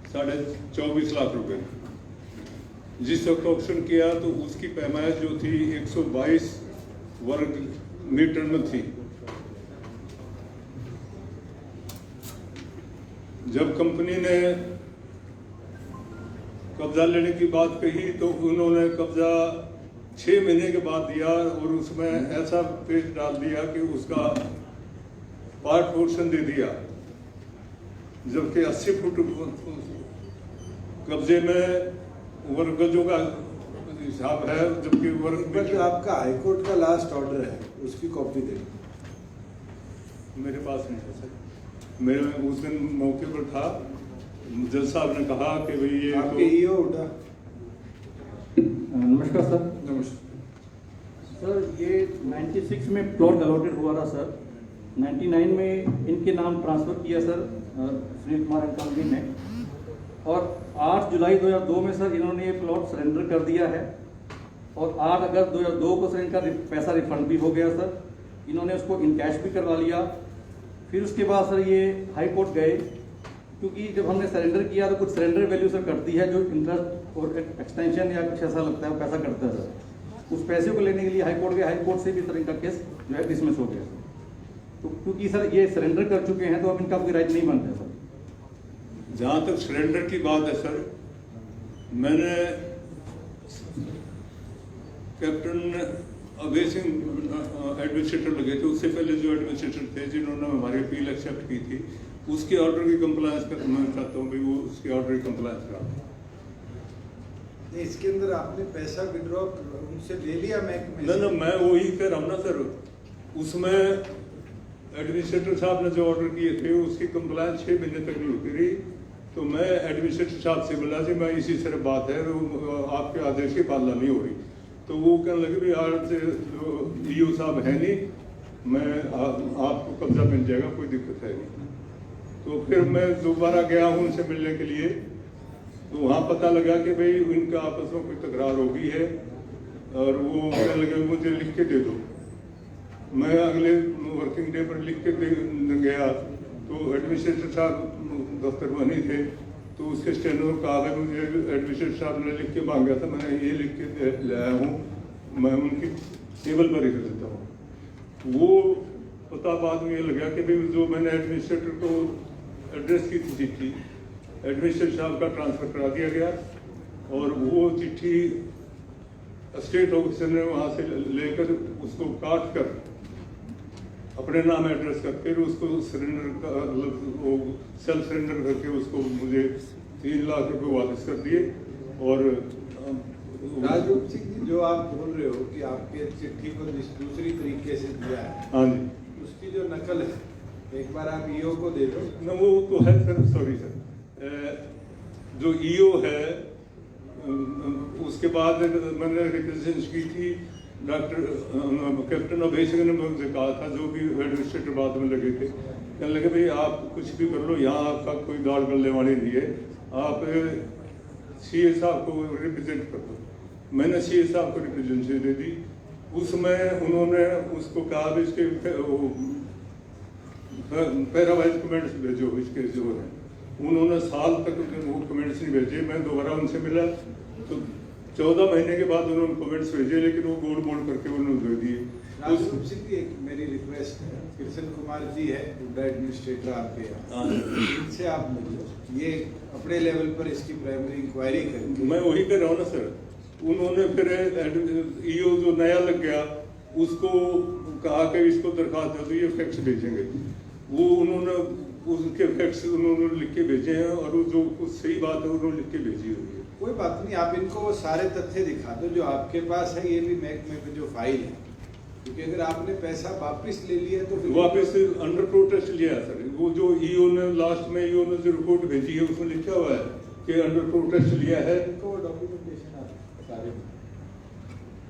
24.5 लाख रुपए। जिस वक्त ऑक्शन किया तो उसकी पैमाइश जो थी 122 वर्ग मीटर में थी। जब कंपनी ने कब्जा लेने की बात कही तो उन्होंने कब्जा 6 महीने के बाद दिया और उसमें ऐसा पेज डाल दिया कि उसका पार्ट पोर्शन दे दिया, जबकि 80 फुट कब्जे में वर्गजों का हिसाब है, जबकि वर्ग जो आपका हाईकोर्ट का लास्ट ऑर्डर है उसकी कॉपी दे। मेरे पास नहीं है सर। मेरे उस दिन मौके पर था, जज साहब ने कहा कि भाई ये आपके EO उठा। नमस्कार सर। नमस्कार सर, ये 96 में प्लॉट अलॉटेड हुआ था सर। 99 में इनके नाम ट्रांसफर किया सर सुनील कुमार अंकल जी ने। और 8 जुलाई 2002 में सर इन्होंने ये प्लॉट सरेंडर कर दिया है और 8 अगस्त 2002 को सर इनका पैसा रिफंड भी हो गया सर। इन्होंने उसको इन कैश भी करवा लिया। फिर उसके बाद सर ये हाई कोर्ट गए, क्योंकि जब हमने सरेंडर किया तो कुछ सरेंडर वैल्यू सर कटती है, जो इंटरेस्ट और एक्सटेंशन या कुछ ऐसा लगता है वो पैसा कटता है सर। उस पैसे को लेने के लिए हाई कोर्ट गए, हाई कोर्ट से भी सर इनका केस जो है डिसमिस हो गया। तो क्योंकि सर ये सरेंडर कर चुके हैं तो अब इनका कोई राइट नहीं बनता है सर। जहाँ तक सरेंडर की बात है सर, मैंने कैप्टन अभय सिंह एडमिनिस्ट्रेटर लगे थे, उससे पहले जो एडमिनिस्ट्रेटर थे जिन्होंने हमारी अपील एक्सेप्ट की थी, उसके ऑर्डर की कंप्लायंस कर मैं चाहता हूँ भाई वो उसके ऑर्डर की कंप्लायंस करा। इसके अंदर आपने पैसा विड्रॉ उनसे ले लिया? मैं वही कह रहा हूँ ना सर, उसमें एडमिनिस्ट्रेटर साहब ने जो ऑर्डर किए थे उसकी कंप्लायंस 6 महीने तक नहीं होती रही। तो मैं एडमिनिस्ट्रेटर साहब से बोला जी मैं इसी तरह बात है, आपके आदेश की पालना नहीं हो रही। तो वो कहने लगे भाई आज ईओ साहब है नहीं, मैं आपको कब्जा मिल जाएगा, कोई दिक्कत है नहीं। तो फिर मैं दोबारा गया हूँ उनसे मिलने के लिए, तो वहाँ पता लगा कि भाई उनका आपस में कोई तकरार हो गई है और वो कहने लगे मुझे लिख के दे दो। मैं अगले वर्किंग डे पर लिख के गया तो एडमिनिस्ट्रेटर साहब दफ्तर में नहीं थे, तो उसके स्टेनो कागज मुझे एडमिनिस्ट्रेटर साहब ने लिख के मांगा था, मैंने ये लिख के लाया हूँ, मैं उनकी टेबल पर लिख देता हूँ। वो पता बाद में ये लगा कि भाई जो मैंने एडमिनिस्ट्रेटर को एड्रेस की थी चिट्ठी, एडमिनिस्ट्रेटर साहब का ट्रांसफ़र करा दिया गया और वो चिट्ठी स्टेट ऑफिसर ने वहाँ से लेकर उसको काट कर अपने नाम एड्रेस कर फिर उसको सरेंडर का वो सेल्फ सरेंडर करके उसको मुझे 3 लाख रुपए वापस कर दिए। और राजरूप सिंह जी, जो आप बोल रहे हो कि आपके चिट्ठी को दूसरी तरीके से दिया है, हाँ जी, उसकी जो नकल है एक बार आप ईओ को दे दो न। वो तो है सर, सॉरी सर, जो ईओ है उसके बाद मैंने रिप्रेजेंट की थी डॉक्टर कैप्टन अभय सिंह ने मुझसे कहा था, जो भी एडमिनिस्ट्रेटर बाद में लगे थे, कहने लगे भाई आप कुछ भी कर लो, यहाँ आपका कोई दाल गलने वाली नहीं है, आप सीए साहब को रिप्रेजेंट कर दो। मैंने सीए साहब को रिप्रेजेंटेशन दे दी। उसमें उन्होंने उसको कहा भी इसके पैरावाइज कमेंट्स भेजो, इसके जो है उन्होंने साल तक वो कमेंट्स नहीं भेजे। मैं दोबारा उनसे मिला तो 14 महीने के बाद उन्होंने कमेंट्स भेजे, लेकिन वो गोल मोड़ करके उन्होंने दे दिए। राजरूप सिंह जी, एक मेरी रिक्वेस्ट है, कृष्ण कुमार जी है एडमिनिस्ट्रेटर आपके यहाँ, इनसे आप मिलो, ये अपने लेवल पर इसकी प्राइमरी इंक्वायरी करेंगे। मैं वही कर रहा हूँ ना सर। उन्होंने फिर ईओ जो नया लग गया उसको कहा कि इसको दरखास्त दे दो, ये फैक्ट्स भेजेंगे। वो उन्होंने उसके फैक्ट्स उन्होंने लिख के भेजे हैं और जो कुछ सही बात है उन्होंने लिख के भेजी हुई है। कोई बात नहीं, आप इनको वो सारे तथ्य दिखा दो जो आपके पास है, ये भी महकमे में जो फाइल है, क्योंकि अगर आपने पैसा वापस ले लिया तो वापस अंडर प्रोटेस्ट लिया सर। वो जो ईओ ने लास्ट में ईओ ने जो रिपोर्ट भेजी है उसमें लिखा हुआ है कि अंडर प्रोटेस्ट लिया है, डॉक्यूमेंटेशन सारे,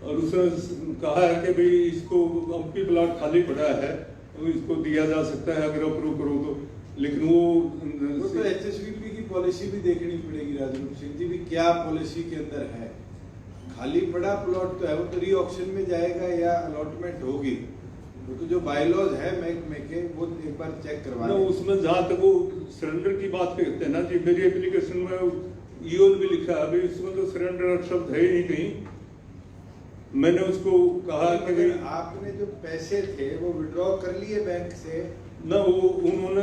और उसने कहा है कि भाई इसको एमपी प्लाट खाली पड़ा है तो इसको दिया जा सकता है अगर अप्रूव करो तो। लेकिन वो तो एचएसवीपी की पॉलिसी भी देखनी पड़ेगी राजरूप सिंह जी, भी क्या पॉलिसी के अंदर है। खाली पड़ा प्लॉट तो है, वो तो री ऑक्शन में जाएगा या अलॉटमेंट होगी, तो जो बायलॉज है महकमे के वो एक बार चेक करवा ना। उसमें जहाँ तक वो सरेंडर की बात करते हैं ना जी, मेरी एप्लीकेशन में ईओ भी लिखा है, अभी इसमें तो सरेंडर शब्द है ही नहीं कहीं। मैंने उसको कहा कि आपने जो पैसे थे वो विड्रॉ कर लिए बैंक से ना, वो उन्होंने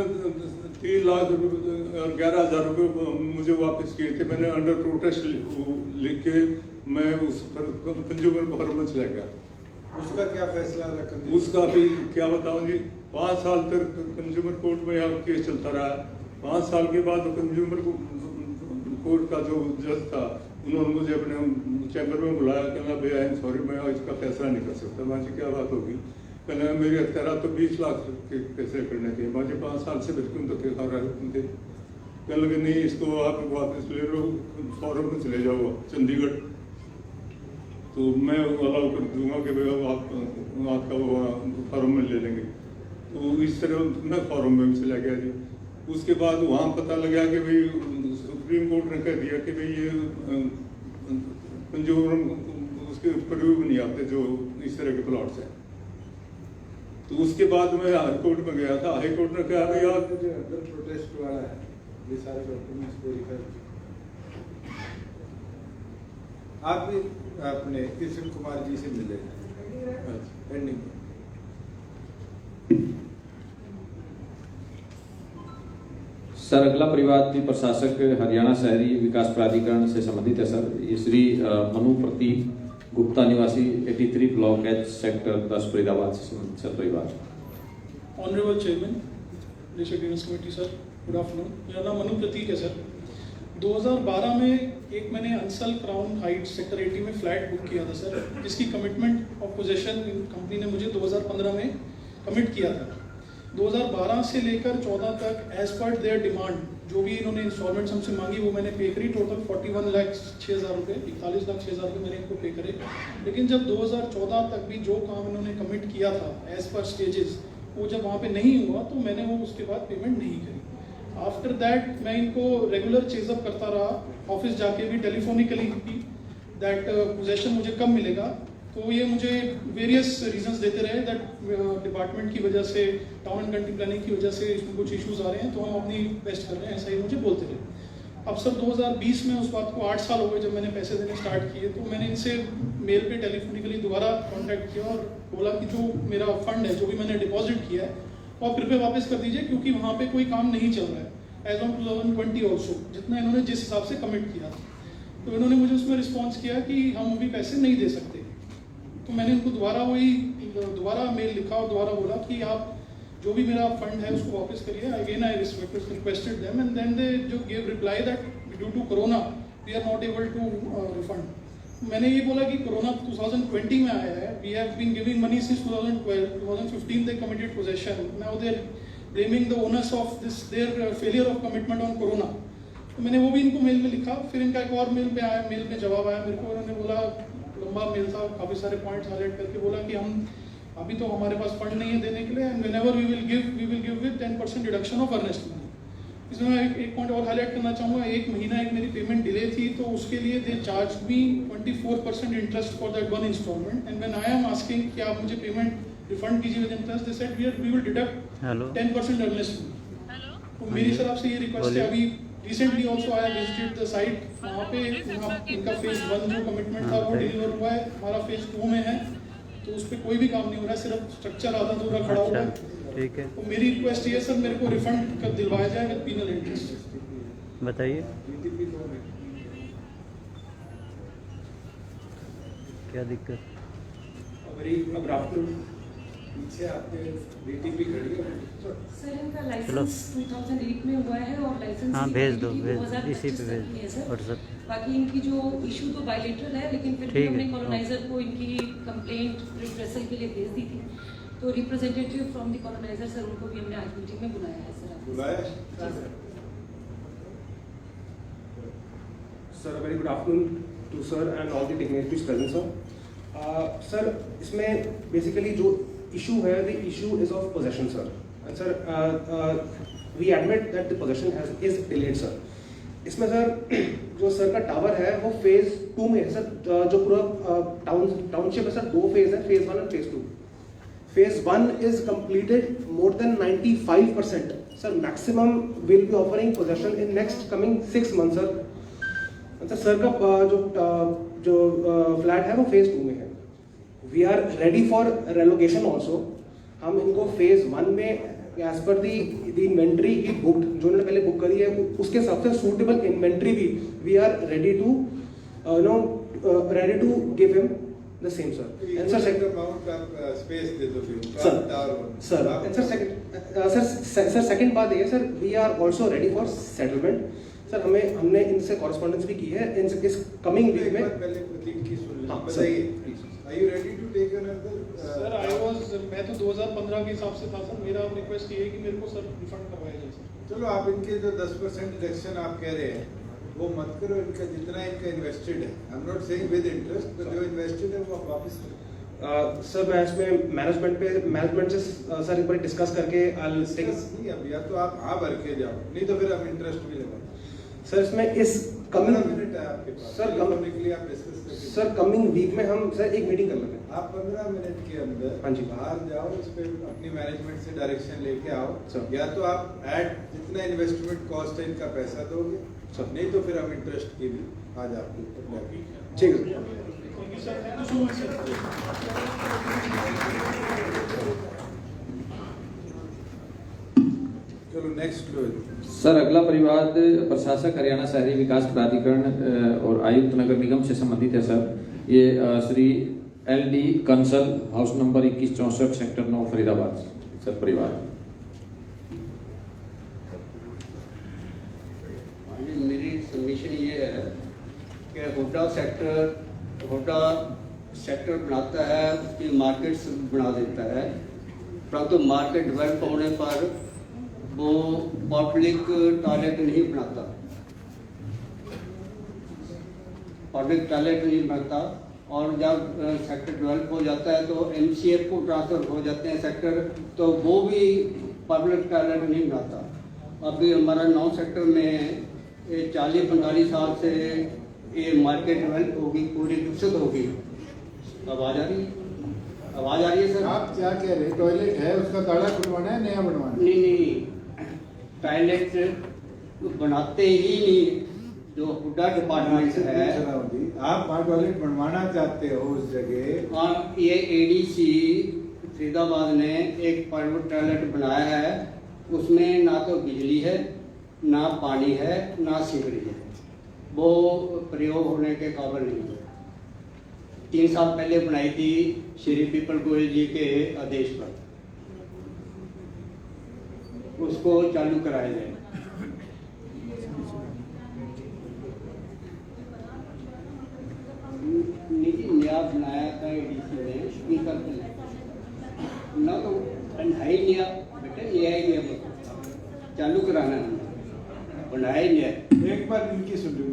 3 लाख रुपए और 11,000 रुपये मुझे वापस किए थे। मैंने अंडर प्रोटेस्ट लिख के मैं उस पर कंज्यूमर फोरम में चला गया। उसका क्या फैसला रखा? उसका भी क्या बताऊं जी, 5 साल तक कंज्यूमर कोर्ट में यहाँ केस चलता रहा। 5 साल के बाद कंज्यूमर कोर्ट का जो जज था उन्होंने मुझे अपने चैम्बर में बुलाया, कहना भैया आई एम सॉरी मैं इसका फैसला नहीं कर सकता। मुझे क्या बात होगी? कहना मेरे अख्तियार तो 20 लाख के फैसले करने थे, मुझे 5 साल से बिल्कुल तो खा रहे थे। कहने लगे नहीं इसको आप वापस ले लो, फॉरम में चले जाओ चंडीगढ़, तो मैं अलाउ कर दूंगा कि भैया आपका फॉरम में ले लेंगे। तो इस तरह मैं फॉरम में चला गया जी। उसके बाद वहाँ पता लगा कि भाई सुप्रीम कोर्ट ने कह दिया कि भाई ये मंजूर उसके प्रयोग नहीं आते जो इस तरह के प्लॉट्स हैं। तो उसके बाद मैं हाई कोर्ट में गया था, हाई कोर्ट ने कहा भैया जो अंदर प्रोटेस्ट वाला है ये सारे डॉक्यूमेंट्स वेरीफाई। आप भी अपने कृष्ण कुमार जी से मिले पेंडिंग। सर अगला परिवादी प्रशासक हरियाणा शहरी विकास प्राधिकरण से संबंधित है सर। ये श्री मनु प्रतीक गुप्ता निवासी 83 ब्लॉक एच सेक्टर 10 फरीदाबाद से संबंधित सर परिवार। Honourable chairman district grievance committee sir, good afternoon. मेरा नाम मनु प्रतीक है सर। 2012 में एक मैंने अंसल क्राउन हाइट्स सेक्टर 80 में फ्लैट बुक किया था सर, जिसकी कमिटमेंट ऑफ पोजेशन कंपनी ने मुझे 2015 में कमिट किया था। 2012 से लेकर 14 तक एज पर देयर डिमांड जो भी इन्होंने इंस्टॉलमेंट्स हमसे मांगी वो मैंने पे करी। टोटल 41,06,000 रुपये, 41,06,000 रुपये मैंने इनको पे करे। लेकिन जब 2014 तक भी जो काम इन्होंने कमिट किया था एज पर स्टेजेस, वो जब वहाँ पे नहीं हुआ तो मैंने वो उसके बाद पेमेंट नहीं करी। आफ्टर दैट मैं इनको रेगुलर चेजअप करता रहा, ऑफिस जाके भी टेलीफोनिकली भी दैट पोजेशन मुझे कब मिलेगा। तो ये मुझे वेरियस रीजंस देते रहे दैट डिपार्टमेंट की वजह से, टाउन एंड कंट्री प्लानिंग की वजह से इसमें कुछ इश्यूज आ रहे हैं, तो हम अपनी बेस्ट कर रहे हैं, ऐसा ही मुझे बोलते रहे। अब सर 2020 में उस बात को 8 साल हो गए जब मैंने पैसे देने स्टार्ट किए, तो मैंने इनसे मेल पे टेलीफोनिकली दोबारा कॉन्टैक्ट किया और बोला कि जो मेरा फंड है, जो भी मैंने डिपॉजिट किया है, वो आप कृपया वापस कर दीजिए, क्योंकि वहाँ पे कोई काम नहीं चल रहा है एज ऑन 2020 ऑल्सो, जितना इन्होंने जिस हिसाब से कमिट किया था। तो इन्होंने मुझे उसमें रिस्पॉन्स किया कि हम अभी पैसे नहीं दे सकते। तो मैंने उनको दोबारा मेल लिखा और दोबारा बोला कि आप जो भी मेरा फंड है उसको वापस करिए। Again I requested them and then they जो give reply that due to corona we are not able to refund. मैंने ये बोला कि कोरोना 2020 में आया है, we have been giving money since 2012, 2015 they committed possession, now they are blaming the owners of this their failure of commitment on corona. तो मैंने वो भी इनको मेल में लिखा। फिर इनका एक और मेल में जवाब आया मेरे को। उन्होंने बोला, लंबा मेल था, काफ़ी सारे पॉइंट्स हाईलाइट करके बोला कि हम अभी तो हमारे पास फंड नहीं है देने के लिए, and whenever we will give with 10% deduction of earnest money. इसमें मैं एक पॉइंट और हाईलाइट करना चाहूँगा। एक महीना एक मेरी पेमेंट डिले थी, तो उसके लिए they charge me 24% interest for that one instalment, and when I am asking कि आप मुझे पेमेंट रिफंड कीजिए with interest, they said we will deduct 10% earnest money. तो मेरी सर आपसे ये रिक्वेस्ट है, अभी recently also I visited the site, वहाँ पे इनका फेज 1 जो कमिटमेंट था वो डिलीवर हुआ है, हमारा फेज 2 में है, तो उस पर कोई भी काम नहीं हो रहा है, सिर्फ स्ट्रक्चर आधा अधूरा खड़ा हुआ है। ठीक है, तो मेरी रिक्वेस्ट ये सर, मेरे को रिफंड कर दिलवाया जाए विद पीनल इंटरेस्ट। बताइए क्या दिक्कत। Very good afternoon. पीछे आपके डीटीपी खड़ी है सर, इनका लाइसेंस 2008 में हुआ है और लाइसेंस हाँ भेज दो, इसी पे भेज व्हाट्सएप। बाकी इनकी जो इशू तो बायलेटरल है, लेकिन फिर भी हमने कॉलोनाइजर को इनकी कंप्लेंट रिप्रेसल के लिए भेज दी थी, तो representative from the coloniser sir, उनको भी हमने आज मीटिंग में बुलाया है सर। बुलाया sir, very good afternoon to sir and all the dignitaries present sir. Sir, इसमें बेसिकली जो इशू है, the issue is of possession sir, and sir we admit that the possession is delayed sir. इसमें sir जो sir का tower है वो phase 2 में है सर। जो पूरा टाउनशिप है सर, 2 फेज है, फेज 1 और phase 2। Phase 1 is completed more than 95% sir. Maximum will be offering possession in next coming 6 month sir. Sir का जो फ्लैट है वो फेज 2 में है। We are ready for relocation also. हम इनको फेज 1 में एज पर दी इन्वेंट्री ही बुक्ड, जो उन्होंने पहले बुक करी है उसके हिसाब से सूटेबल इन्वेंट्री भी we are ready to give him the same sir. And sir second amount आप स्पेस दे दो सर सेकंड बात ये sir, we are also ready for settlement sir. हमने इनसे कॉरेस्पॉन्डेंस भी की है इस कमिंग वीक में। पहले प्रतीक की सुन लें, बताइए are you ready to take another. Sir मैं तो 2015 के हिसाब से था सर। मेरा रिक्वेस्ट ये है कि मेरे को सर रिफंड करवाया जाए सर। चलो आप इनके जो 10% डिडक्शन आप कह रहे हैं वो मत करो, इनका जितना इनका इन्वेस्टेड है, I am not saying with interest, but जो इन्वेस्टेड है वो आप वापस करो। सर मैं इसमें मैनेजमेंट से सर एक बार डिस्कस करके नहीं, अब या तो आप हाँ भर के जाओ, नहीं तो फिर हम इंटरेस्ट भी लगाओ। सर इसमें इस कमिंग मिनट है आपके पास, सर करने के लिए आप डिस्कस करके सर कमिंग वीक में हम सर एक मीटिंग कर लेते हैं। आप 15 मिनट के अंदर हाँ जी। बाहर जाओ, इस पे अपनी मैनेजमेंट से डायरेक्शन लेके आओ। सर। या तो आप ऐड जितना इन्वेस्टमेंट कॉस्ट है इनका पैसा दोगे, सर। नहीं तो फिर हम इंटरेस्ट की भी आज आपके ऊपर लगेंगे। ठीक है चलो नेक्स्ट लो। सर अगला परिवाद प्रशासक हरियाणा शहरी विकास प्राधिकरण और आयुक्त नगर निगम से संबंधित है सर। ये Shri LD Kansal, house number 2164 sector 9 Faridabad sir परिवार। मेरी सबमिशन ये है कि हुड्डा सेक्टर बनाता है, उसकी मार्केट्स बना देता है, परंतु मार्केट डेवलप होने पर वो पब्लिक टॉयलेट नहीं बनाता, और जब सेक्टर डेवलप हो जाता है तो MCF को ट्रांसफर हो जाते हैं सेक्टर, तो वो भी पब्लिक टॉयलेट नहीं बनाता। अभी हमारा 9 सेक्टर में 40-45 साल से ये मार्केट डेवलप होगी, पूरी विकसित होगी। आवाज आ रही है सर? आप क्या कह रहे हैं? टॉयलेट है, उसका ताला खुलवाना है, नया बनवाना है? नहीं, टॉयलेट बनाते ही नहीं। जो हुड्डा डिपार्टमेंट है, आप वहाँ टॉयलेट बनवाना चाहते हो उस जगह। हाँ, ये ADC फरीदाबाद ने एक प्राइवेट टॉयलेट बनाया है, उसमें ना तो बिजली है, ना पानी है, ना सीवरेज है, वो प्रयोग होने के काबिल नहीं है। 3 साल पहले बनाई थी श्री पीपल गोयल जी के आदेश पर, उसको चालू कराया जाए। नया बनाया था ADC ने, 3 साल पहले ना, तो है ही नया बेटा, नया ही नया चालू कराना है, बनाया ही नया। एक बार इनकी सुन लो।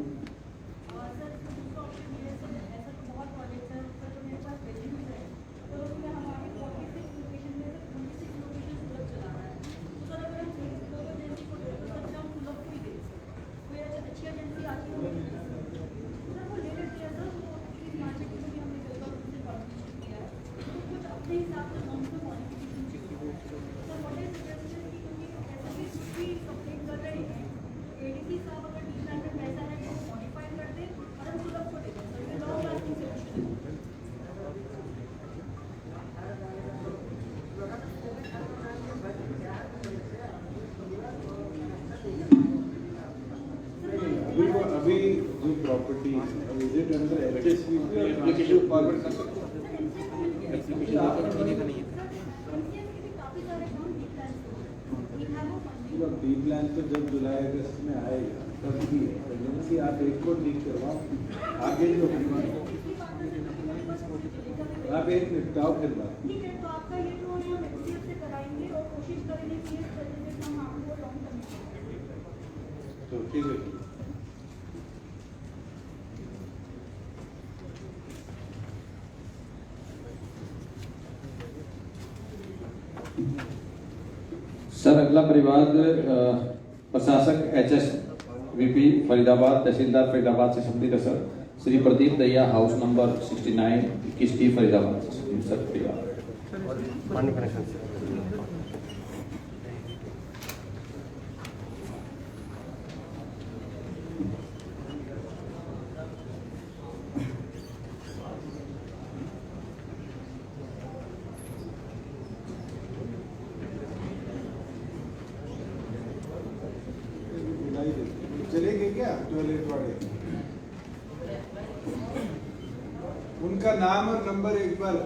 अभी जो प्रॉपर्टी विजिट अंदर एप्लीकेशन फॉरवर्ड कर सकते हैं। बी प्लान तो जब जुलाई अगस्त में आएगा तब भी एजेंसी आप एक को ठीक करवाओ, आगे जो आप एक निपटाओ फिर बात। तो ठीक है। सर अगला परिवाद प्रशासक HSVP फरीदाबाद, तहसीलदार फरीदाबाद से संबंधित है सर। श्री प्रदीप दैया, हाउस नंबर 69 21D फरीदाबाद से संबंधित सर परिवार। चलेंगे क्या टॉयलेट वाले? उनका नाम और नंबर एक बार।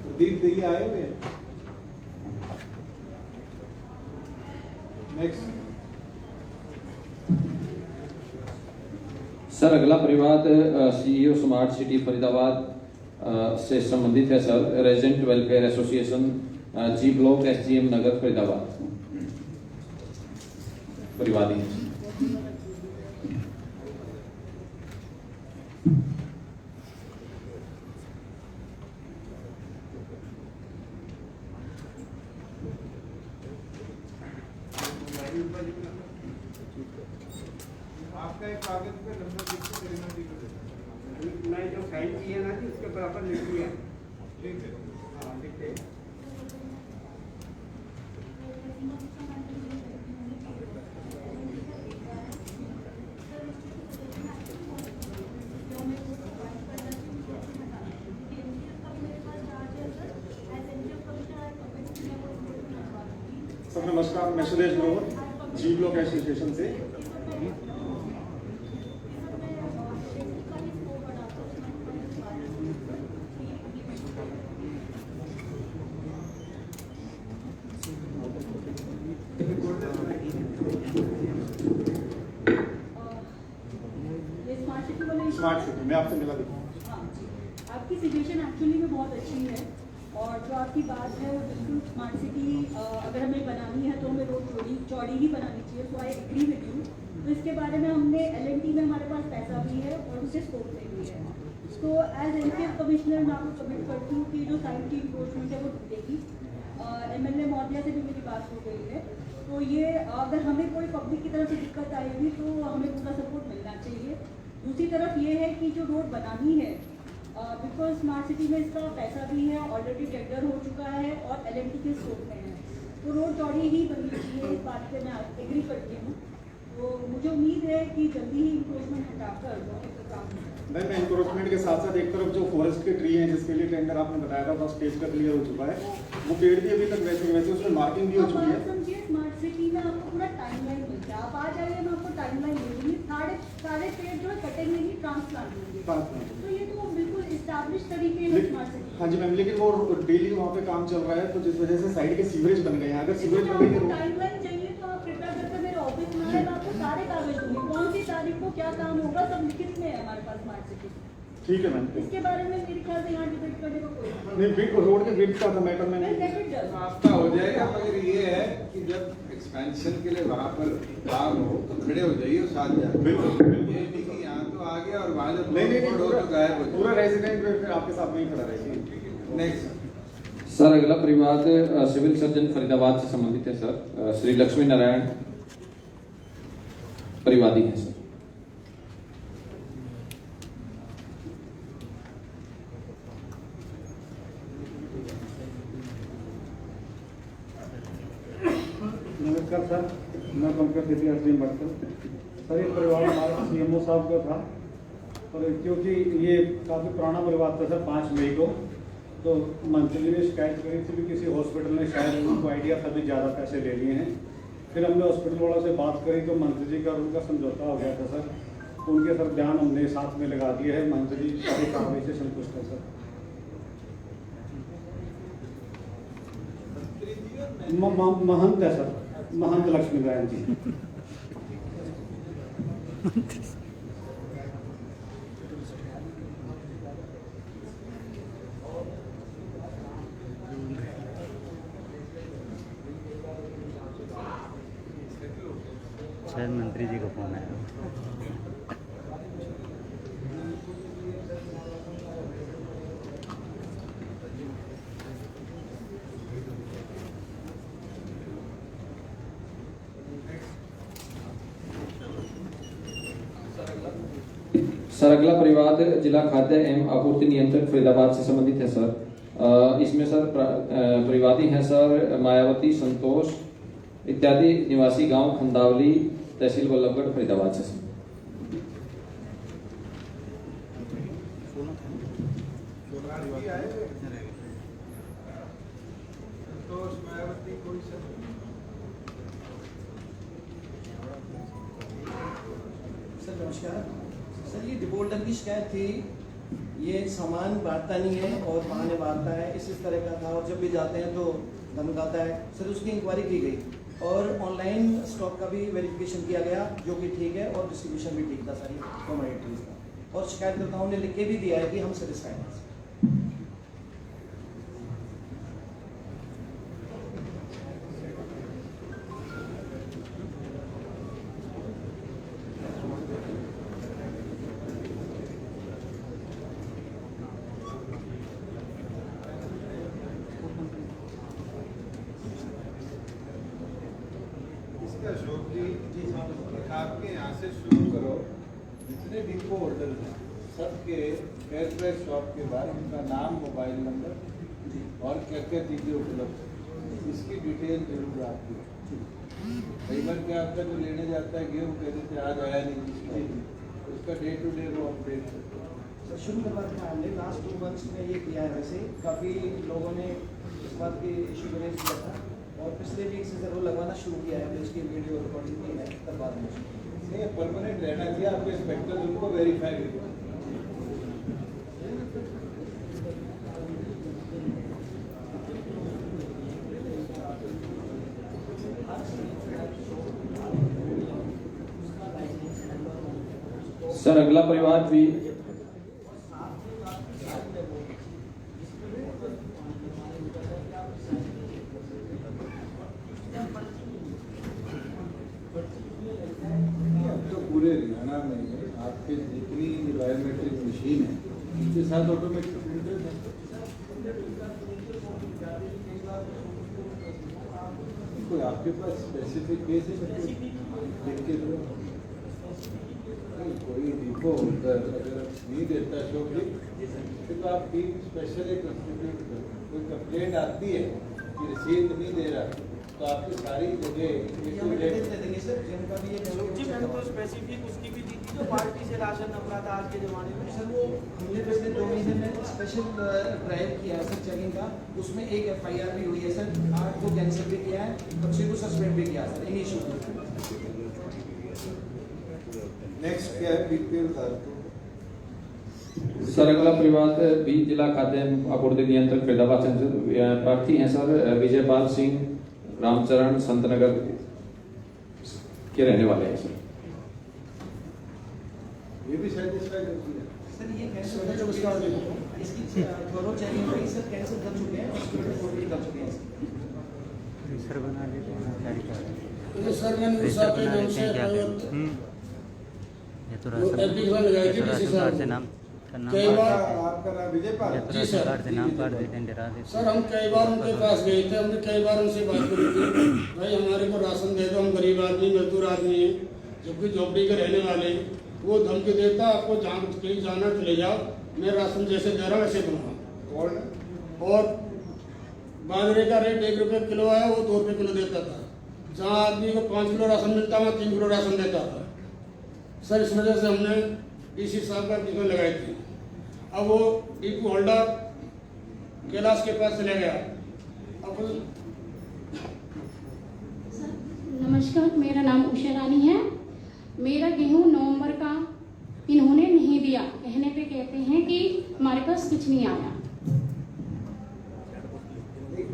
प्रदीप दैया आए हुए हैं। नेक्स्ट सर अगला परिवाद CEO स्मार्ट सिटी फरीदाबाद से संबंधित है sir. Resident welfare association G block SGM नगर फरीदाबाद परिवादी है। साइन किए ना कि उसके बराबर लिख दिया। ठीक है। हाँ लिखते हैं। सर नमस्कार, मैं सुरेश ग्रोवर जी ब्लॉक एसोसिएशन से। स्मार्ट सिटी मैं आपसे मिला था। आपकी सिचुएशन एक्चुअली में बहुत अच्छी है और जो आपकी बात है वो बिल्कुल स्मार्ट सिटी अगर हमें बनानी है तो हमें रोड चौड़ी ही बनानी चाहिए। सो आई एग्री विद यू। तो इसके बारे में हमने LNT में हमारे पास पैसा भी है और उससे स्कोप भी है। सो एज एनसीएफ कमिश्नर मैं आपको कमिट करती हूँ कि जो साइट की इंक्रोचमेंट है वो टूटेगी। MLA महोदया से भी मेरी बात हो गई है। तो ये अगर हमें कोई पब्लिक की तरफ से दिक्कत आएगी तो हमें पूरा सपोर्ट मिलना चाहिए। दूसरी तरफ ये है कि जो रोड बनानी है बिकॉज स्मार्ट सिटी में इसका पैसा भी है, ऑलरेडी टेंडर हो चुका है और LNT के स्कोप में है, तो रोड चौड़ी ही बननी चाहिए। इस बात पे मैं एग्री करती हूँ। तो मुझे उम्मीद है कि जल्दी ही इंक्रोचमेंट हटाकर काम नहीं, मैं इंक्रोचमेंट के साथ साथ एक तरफ जो फॉरेस्ट के ट्री हैं जिसके लिए टेंडर आपने बताया था वो स्टेज का क्लियर हो चुका है, वो पेड़ भी अभी तक वैसे उसमें मार्किंग भी हो चुकी है। समझिए स्मार्ट सिटी में आपको पूरा टाइमलाइन मिलता है। आप आ जाइए, मैं आपको टाइमलाइन दे दूँगी। सारे पेड़ जो है कटेंगे नहीं, ट्रांसप्लांट होंगे। तो ये तो बिल्कुल इस्टेब्लिश तरीके हैं स्मार्ट सिटी। हाँ जी मैम, लेकिन वो डेली वहाँ पे काम चल रहा है तो जिस वजह से साइड के सीवरेज बन गए हैं। अगर सीवरेज बनेंगे तो टाइमलाइन चाहिए तो आप कृपया करके मेरे ऑफिस में आए, मैं आपको सारे कागज दूंगी। कौन सी तारीख को क्या काम होगा सब लिखित में है हमारे पास स्मार्ट सिटी। ठीक है मैम। इसके बारे में मेरे ख्याल से यहाँ डिबेट करने का कोई नहीं, बिल्कुल रोड के बिल्ड का मैटर में आपका हो जाएगा, मगर ये है कि जब एक्सपेंशन के लिए वहाँ पर काम हो तो खड़े हो जाइए और साथ जाए। बिल्कुल ये नहीं कि यहाँ तो आ गया और वहाँ जब नहीं हो तो गायब हो पूरा रेजिडेंट फिर आपके साथ नहीं खड़ा रहेगी। नेक्स्ट सर अगला परिवाद सिविल सर्जन फरीदाबाद से संबंधित है। सर श्री लक्ष्मी नारायण परिवादी है। सर नमस्कार सर, मैं पंकज सेठी असलीम भटकर। सर ये परिवार हमारा CMO साहब का था और क्योंकि ये काफ़ी पुराना परिवार था सर 5 मई को, तो मंथली में शिकायत करी थी कि किसी हॉस्पिटल ने शायद उनको आइडिया था भी ज़्यादा पैसे ले लिए हैं। फिर हमने हॉस्पिटल वालों से बात करी तो मंत्री जी का उनका समझौता हो गया था सर। उनके सर ध्यान हमने साथ में लगा दिया है। मंत्री जी सारी कार्रवाई से संतुष्ट है सर। महंत है सर, महंत लक्ष्मी नारायण जी। शायद मंत्री जी को फोन आया। सर अगला परिवाद जिला खाद्य एवं आपूर्ति नियंत्रक फरीदाबाद से संबंधित है। सर इसमें सर परिवादी हैं सर मायावती, संतोष इत्यादि निवासी गांव खंदावली, तहसील वल्लभगढ़, फरीदाबाद से। सर नमस्कार। सर ये डिफॉल्टर की शिकायत थी, ये सामान बांटता नहीं है और बहाने बांटता है, इस तरह का था और जब भी जाते हैं तो धमकाता है। सर उसकी इंक्वायरी की गई और ऑनलाइन स्टॉक का भी वेरिफिकेशन किया गया जो कि ठीक है और डिस्ट्रीब्यूशन भी ठीक था सारी कमोडिटीज़ का, और शिकायतकर्ताओं ने लिख के भी दिया है कि हम सेटिस्फाइड हैं। अशोक जी आपके यहाँ से शुरू करो, जितने डिपो होटल हैं सबके फेयर प्राइस शॉप के बाद उनका नाम, मोबाइल नंबर और क्या क्या चीज़ें उपलब्ध है, इसकी डिटेल जरूर आपकी। कई बार क्या आपका जो लेने जाता है गेहूँ कहते थे आज आया नहीं, उसका डे टू डे वो अपडेट करते हैं। सर शुरू के बाद में हमने लास्ट 2 मंथ्स में ये किया है, वैसे काफ़ी लोगों ने इस बात की इशू रेज किया था और पिछले वीक से सर वो लगवाना शुरू किया है, उसकी वीडियो रिकॉर्डिंग की है तब बाद में नहीं परमानेंट रहना चाहिए, आपके इंस्पेक्टर उनको वेरीफाई करें। सर अगला परिवार भी तो पूरे हरियाणा में आपके जितनी बायोमेट्रिक मशीन है उनके साथ ऑटोमेटिक प्रिंटर है। कोई आपके पास स्पेसिफिक केस है लिख के दो, कोई डिपो होकर अगर नहीं देता शो तो आप टीम स्पेशल एक कंस्टिट्यूट करो। कोई कंप्लेंट आती है कि रसीद नहीं दे रहा तो आपकी सारी जगह दे देंगे सर, जिनका भी ये जी मैंने तो स्पेसिफिक उसकी भी दी थी जो पार्टी से राशन नंबरा था आज के ज़माने में। सर वो हमने पिछले 2 महीने में स्पेशल ड्राइव किया है सर चेकिंग का, उसमें एक FIR भी हुई है सर, 8 को कैंसिल भी किया है और 6 को सस्पेंड भी किया सर इन इशू में। नेक्स्ट क्या है BPL धारकों? सर अगला परिवार भी जिला खाद्य आपूर्ति नियंत्रक फरीदाबाद से प्रार्थी हैं सर विजयपाल सिंह रामचरण संतनगर के रहने वाले हैं सर। ये भी सेटिस्फाइड होती है सर, ये कैंसिल कर चुके हैं, इसकी थोरो चेकिंग हुई सर, कैंसिल कर चुके हैं और सिक्योरिटी कोड भी कर चुके हैं सर बना लेते हैं जारी कर तो सर मैंने उस आपके नाम से ये तो राशन कार्ड से नाम कई बार आपका नाम विजयपाल जी सर कार्ड से नाम कार्ड देते हैं डरा देते सर हम कई बार उनके पास गए थे, हमने कई बार उनसे बात करी थी, भाई हमारे को राशन दे दो, हम गरीब आदमी मजदूर आदमी हैं, जबकि झोपड़ी के रहने वाले। वो धमकी देता आपको जहाँ कहीं जाना चले जाओ, मैं राशन जैसे दे रहा वैसे दूंगा। और बाजरे का रेट 1 रुपये किलो है, वो 2 रुपये किलो देता था। जहाँ आदमी को 5 किलो राशन मिलता वहाँ 3 किलो राशन देता था सर। इस वजह से हमने DC साहब का टिकट लगाई थी। अब वो डिपो होल्डर कैलाश के पास चले गया। अब नमस्कार, मेरा नाम उषा रानी है। मेरा गेहूं नवंबर का इन्होंने नहीं दिया, कहने पे कहते हैं कि हमारे पास कुछ नहीं आया।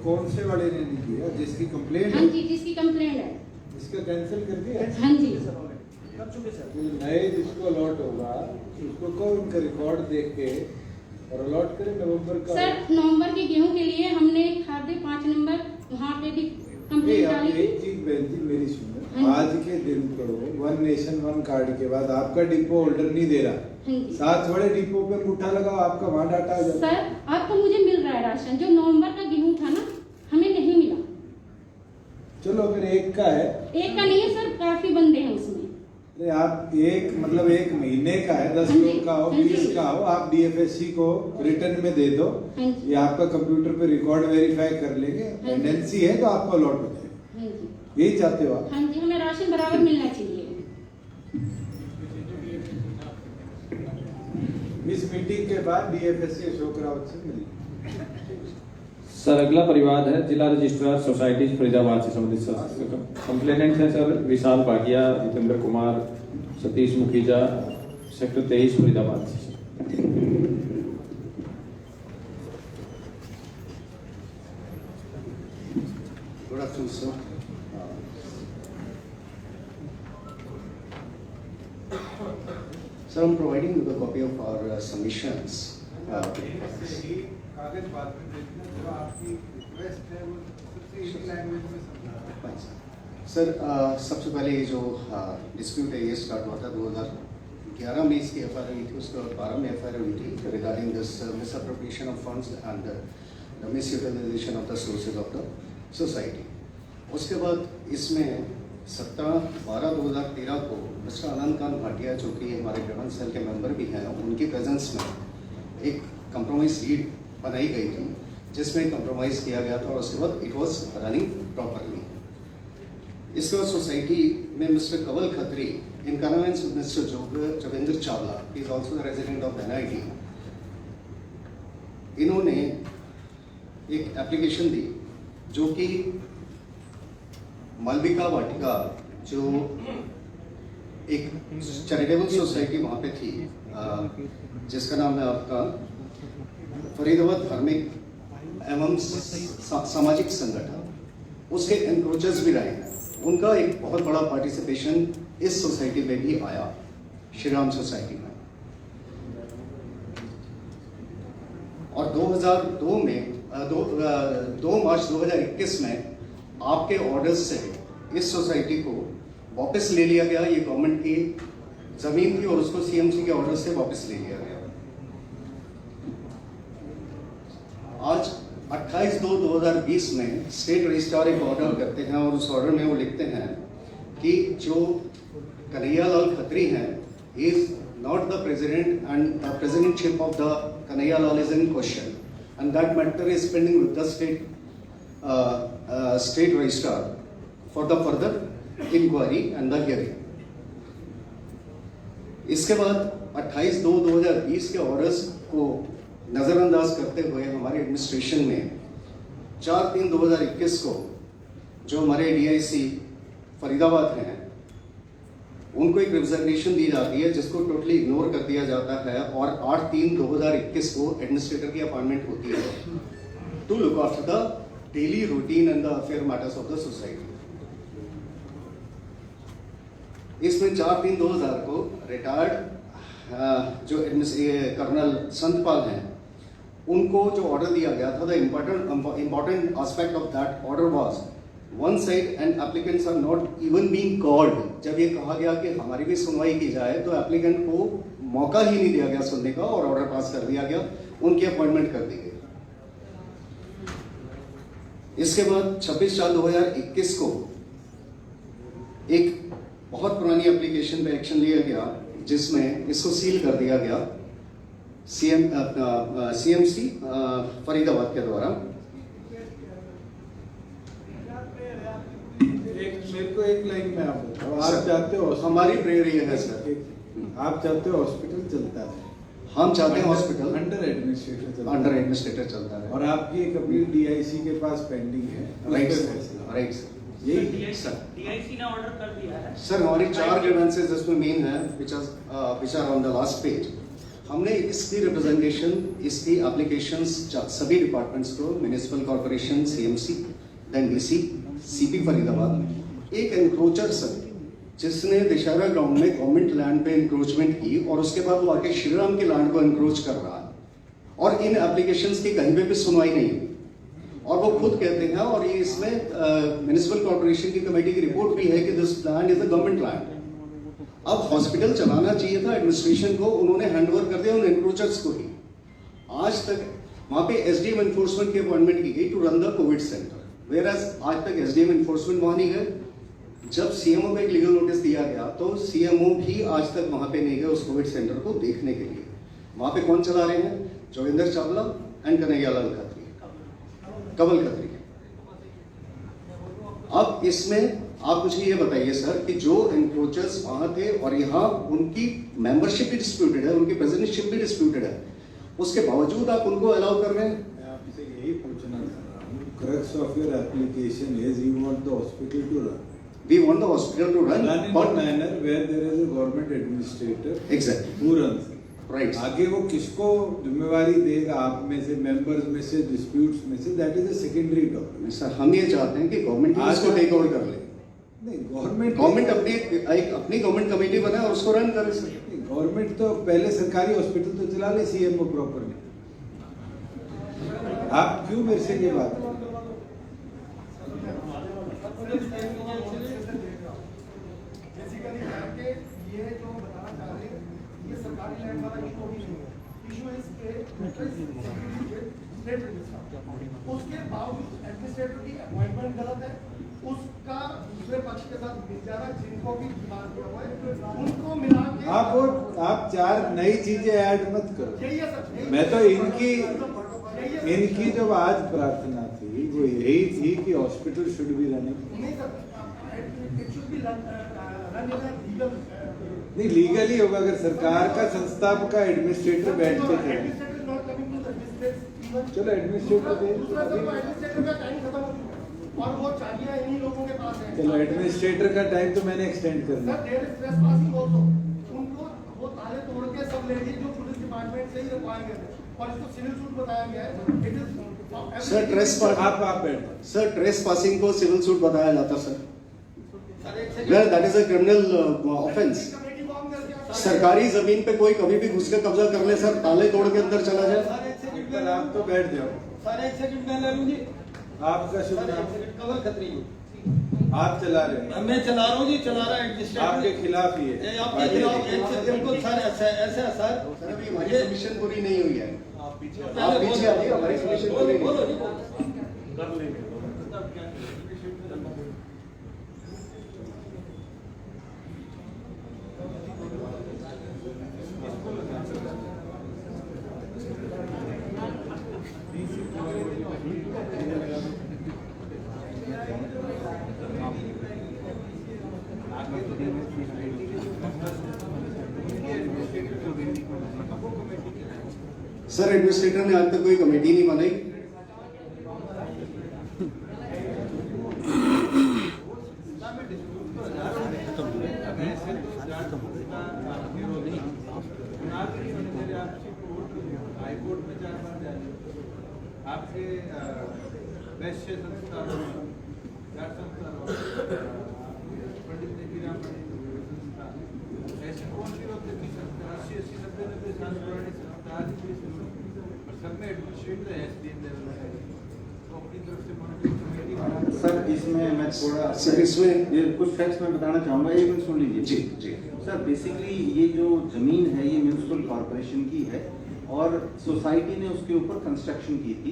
कौन से वाले ने नहीं दिया? जिसकी कंप्लेंट हाँ जी, जिसकी कंप्लेंट है इसका कैंसिल कर दिया। हाँ जी कर चुके सर। नए जिसको अलॉट होगा उसको को उनका रिकॉर्ड देख के और अलॉट करें नवंबर का। सर, नवंबर के गेहूं के लिए हमने खाद्य 5 नंबर वहाँ पे भी कंप्लेंट डाली थी। एक चीज बहन जी मेरी सुनो, आज के दिन को 1 नेशन 1 कार्ड के बाद आपका डिपो होल्डर नहीं दे रहा, साथ वाले डिपो पे मुठा लगाओ, आपका वहाँ डाटा आ जाता है। सर आपको मुझे मिल रहा है राशन, जो नवंबर का गेहूं था ना हमें नहीं मिला। चलो अगर एक का है, एक का नहीं है सर, काफी बंदे हैं उसमें। आप एक मतलब 1 महीने का है, 10 लोग का हो, 20 का हो, आप DFSC को रिटर्न में दे दो, ये आपका कंप्यूटर पे रिकॉर्ड वेरीफाई कर लेंगे, पेंडेंसी है तो आपको अलॉट हो जाएगा। यही चाहते हो आप? हाँ जी, हमें राशन बराबर मिलना चाहिए। इस मीटिंग के बाद DFSC अशोक रावत से मिली। सर अगला परिवार है जिला रजिस्ट्रार सोसाइटी फरीदाबाद से संबंधित सर। कंप्लेनेंट है सर विशाल भाटिया, जितेंद्र कुमार, सतीश मुखीजा, सेक्टर 23 फरीदाबाद से। Good afternoon, sir. Sir, I'm providing you the copy of our submissions. कागज बाद में देखना, जो आपकी रिक्वेस्ट है वो सबसे इजी लैंग्वेज में समझाना। सर सबसे पहले ये जो डिस्प्यूट है ये स्टार्ट हुआ था 2011 में इसकी FIR हुई थी, उसके बाद 12 में FIR हुई थी regarding this misappropriation of funds and the misutilization of the sources of the society. उसके बाद इसमें 17/12/2013 को मिस्टर आनंद कांत भाटिया, जो कि हमारे गवर्नेंस सेल के मेंबर भी हैं, उनकी प्रेजेंस में एक कंप्रोमाइज लीड बनाई गई थी जिसमें कंप्रोमाइज किया गया था और उसके बाद इट वाज रनिंग प्रॉपरली। इसके बाद सोसाइटी में mister Kawal Khatri, in convince mister Jogendra Chawla, he is also the resident of NIT। इन्होंने एक एप्लीकेशन दी जो कि मालविका वाटिका, जो एक चैरिटेबल सोसाइटी वहाँ पे थी जिसका नाम है आपका फरीदाबाद धार्मिक एवं सामाजिक संगठन, उसके एनक्रोचर्स भी रहे हैं। उनका एक बहुत बड़ा पार्टिसिपेशन इस सोसाइटी में भी आया, श्री राम सोसाइटी में। और 2002 में 2 मार्च 2021 में आपके ऑर्डर्स से इस सोसाइटी को वापस ले लिया गया। ये गवर्नमेंट की जमीन थी और उसको CMC के ऑर्डर से वापस ले लिया गया। आज 28/2/2020 में स्टेट रजिस्ट्रार एक ऑर्डर करते हैं और उस ऑर्डर में वो लिखते हैं कि जो कन्हैयालाल खत्री हैं, is not the president and the presidentship of the Kanhaiyalal is in question and that matter is pending with the state registrar for the further inquiry and the hearing. इसके बाद 28/2/2020 के ऑर्डर्स को नजरअंदाज करते हुए हमारे एडमिनिस्ट्रेशन में 4/3/2021 को जो हमारे DIC फरीदाबाद हैं उनको एक रिप्रेजेंटेशन दी जाती है जिसको टोटली इग्नोर कर दिया जाता है और 8/3/2021 को एडमिनिस्ट्रेटर की अपॉइंटमेंट होती है to look after the daily routine and the affair matters of the society. इसमें 4/3/2000 को रिटायर्ड जो कर्नल संतपाल हैं उनको जो ऑर्डर दिया गया था, the important aspect of that order was one side and applicants are not even being called. जब ये कहा गया कि हमारी भी सुनवाई की जाए तो एप्लीकेंट को मौका ही नहीं दिया गया सुनने का और ऑर्डर पास कर दिया गया, उनकी अपॉइंटमेंट कर दी गई। इसके बाद 26/4/2021 को एक बहुत पुरानी एप्लीकेशन पे एक्शन लिया गया जिसमें इसको सील कर दिया गया CMC फरीदाबाद के द्वारा। मेरे को एक लाइन में आप बताओ, आप चाहते हो हमारी प्रेयर ये है सर, आप चाहते हो हॉस्पिटल चलता है, हम चाहते हैं हॉस्पिटल अंडर एडमिनिस्ट्रेटर चलता है और आपकी एक अपील DIC के पास पेंडिंग है। राइट सर, यही DIC ने ऑर्डर कर दिया है सर। हमारी 4 ग्रीवेंसेस इसमें मेन है which are on the last page. हमने इसकी रिप्रेजेंटेशन, इसकी एप्लीकेशंस सभी डिपार्टमेंट्स को, municipal corporation, CMC, then DC, CP Faridabad. एक एनक्रोचर सर जिसने दशहरा ग्राउंड में गवर्नमेंट लैंड पे इंक्रोचमेंट की और उसके बाद वो आके श्रीराम के लैंड को इंक्रोच कर रहा है और इन एप्लीकेशंस की कहीं पे भी सुनवाई नहीं हुई और वो खुद कहते हैं और ये इसमें म्युनिसिपल कॉर्पोरेशन की कमेटी की रिपोर्ट भी है कि this land is a government land. अब हॉस्पिटल चलाना चाहिए था एडमिनिस्ट्रेशन को, उन्होंने हैंडओवर कर दिया उन एनक्रोचर्स को ही। आज तक वहां पे SDM एनफोर्समेंट की अपॉइंटमेंट की गई to run the covid centre, whereas आज तक SDM एनफोर्समेंट वहां नहीं गए। जब CMO को एक लीगल नोटिस दिया गया तो CMO भी आज तक वहां पे नहीं गए उस कोविड सेंटर को देखने के लिए। वहां पे कौन चला रहे हैं? जोगेंद्र चावला एंड कन्हैयालाल खत्री, कवल खत्री। अब इसमें आप मुझे ये बताइए सर कि जो एनक्रोचर्स वहां थे और यहाँ उनकी मेंबरशिप भी डिस्प्यूटेड है, उनकी प्रेसिडेंटशिप भी डिस्प्यूटेड है, उसके बावजूद आप उनको अलाउ कर रहे हैं? मैं आपसे यही पूछना चाह रहा हूँ, crux of your application is you want the hospital to run. We want the hospital to run, in a manner where there is a government administrator exactly who runs it. Right. आगे वो किसको जिम्मेवारी देगा, आप में से, members में से, डिस्प्यूट्स में से, that is a secondary topic. Sir हम ये चाहते हैं कि गवर्नमेंट इसको टेक ओवर कर ले। नहीं, गवर्नमेंट अपनी गवर्नमेंट कमेटी बनाए और उसको रन करे सर। गवर्नमेंट तो पहले सरकारी हॉस्पिटल तो चला ले CMO प्रॉपरली। आप क्यों मेरे से ये बात कर रहे हो? ये जो बताना चाह रहे हैं ये सरकारी लैंड वाला इशू भी नहीं है, इशू है स्टेट उसके बावजूद एडमिनिस्ट्रेटर की अपॉइंटमेंट गलत है, उसका दूसरे पक्ष के साथ मिल जाना, जिनको भी दिमाग दिया हुआ है उनको मिला के आप 4 नई चीजें ऐड मत करो। मैं तो इनकी जब आज प्रार्थना थी वो यही थी कि हॉस्पिटल शुड बी रनिंग। नहीं, लीगली होगा अगर सरकार का संस्थापक का एडमिनिस्ट्रेटर बैठ के करें। चलो एडमिनिस्ट्रेटर और वो चाबियां इन्हीं लोगों के पास है। चलो एडमिनिस्ट्रेटर का टाइम तो मैंने एक्सटेंड कर दिया। उनको वो ताले तोड़ के सब ले गए जो पुलिस डिपार्टमेंट से ही रखवाए गए थे और इसको सिविल सूट बताया गया है। सर ट्रेस पासिंग को सिविल सूट बताया जाता sir. Well that is a criminal offence. सरकारी जमीन पे कोई कभी भी घुस के कब्जा कर ले सर, ताले तोड़ के अंदर चला जाए। आप तो बैठ जाओ। सर एक सेकंड मैं ले लूं जी। आपका शुभ नाम? कमल खत्री। आप चला रहे हो? मैं चला रहा हूँ जी, चला रहा है एडमिनिस्ट्रेटर। आपके खिलाफ ही है। आपके खिलाफ बिल्कुल सर ऐसा सर। अभी हमारी सबमिशन पूरी नहीं हुई है। आप पीछे आइए, हमारी सबमिशन पूरी नहीं हुई है। सर एडमिनिस्ट्रेटर ने आज तक कोई कमेटी नहीं बनाई। हाईकोर्ट में 4 बार जाने आपके वैश्य संस्था पंडित नेकीराम संस्था ऐसे कौन सी होते 80 90 साल पुरानी संस्था आज भी और सब में एडमिनिस्ट्रेटर है एसडीएम लेवल है तो अपनी तरफ से मॉनिटरिंग कमेटी बना। सर इसमें मैं थोड़ा इसमें ये कुछ फैक्ट्स मैं बताना चाहूँगा, एक मिनट सुन लीजिए। जी जी सर बेसिकली ये जो जमीन है ये म्यूनिसिपल कॉर्पोरेशन की है और सोसाइटी ने उसके ऊपर कंस्ट्रक्शन की थी।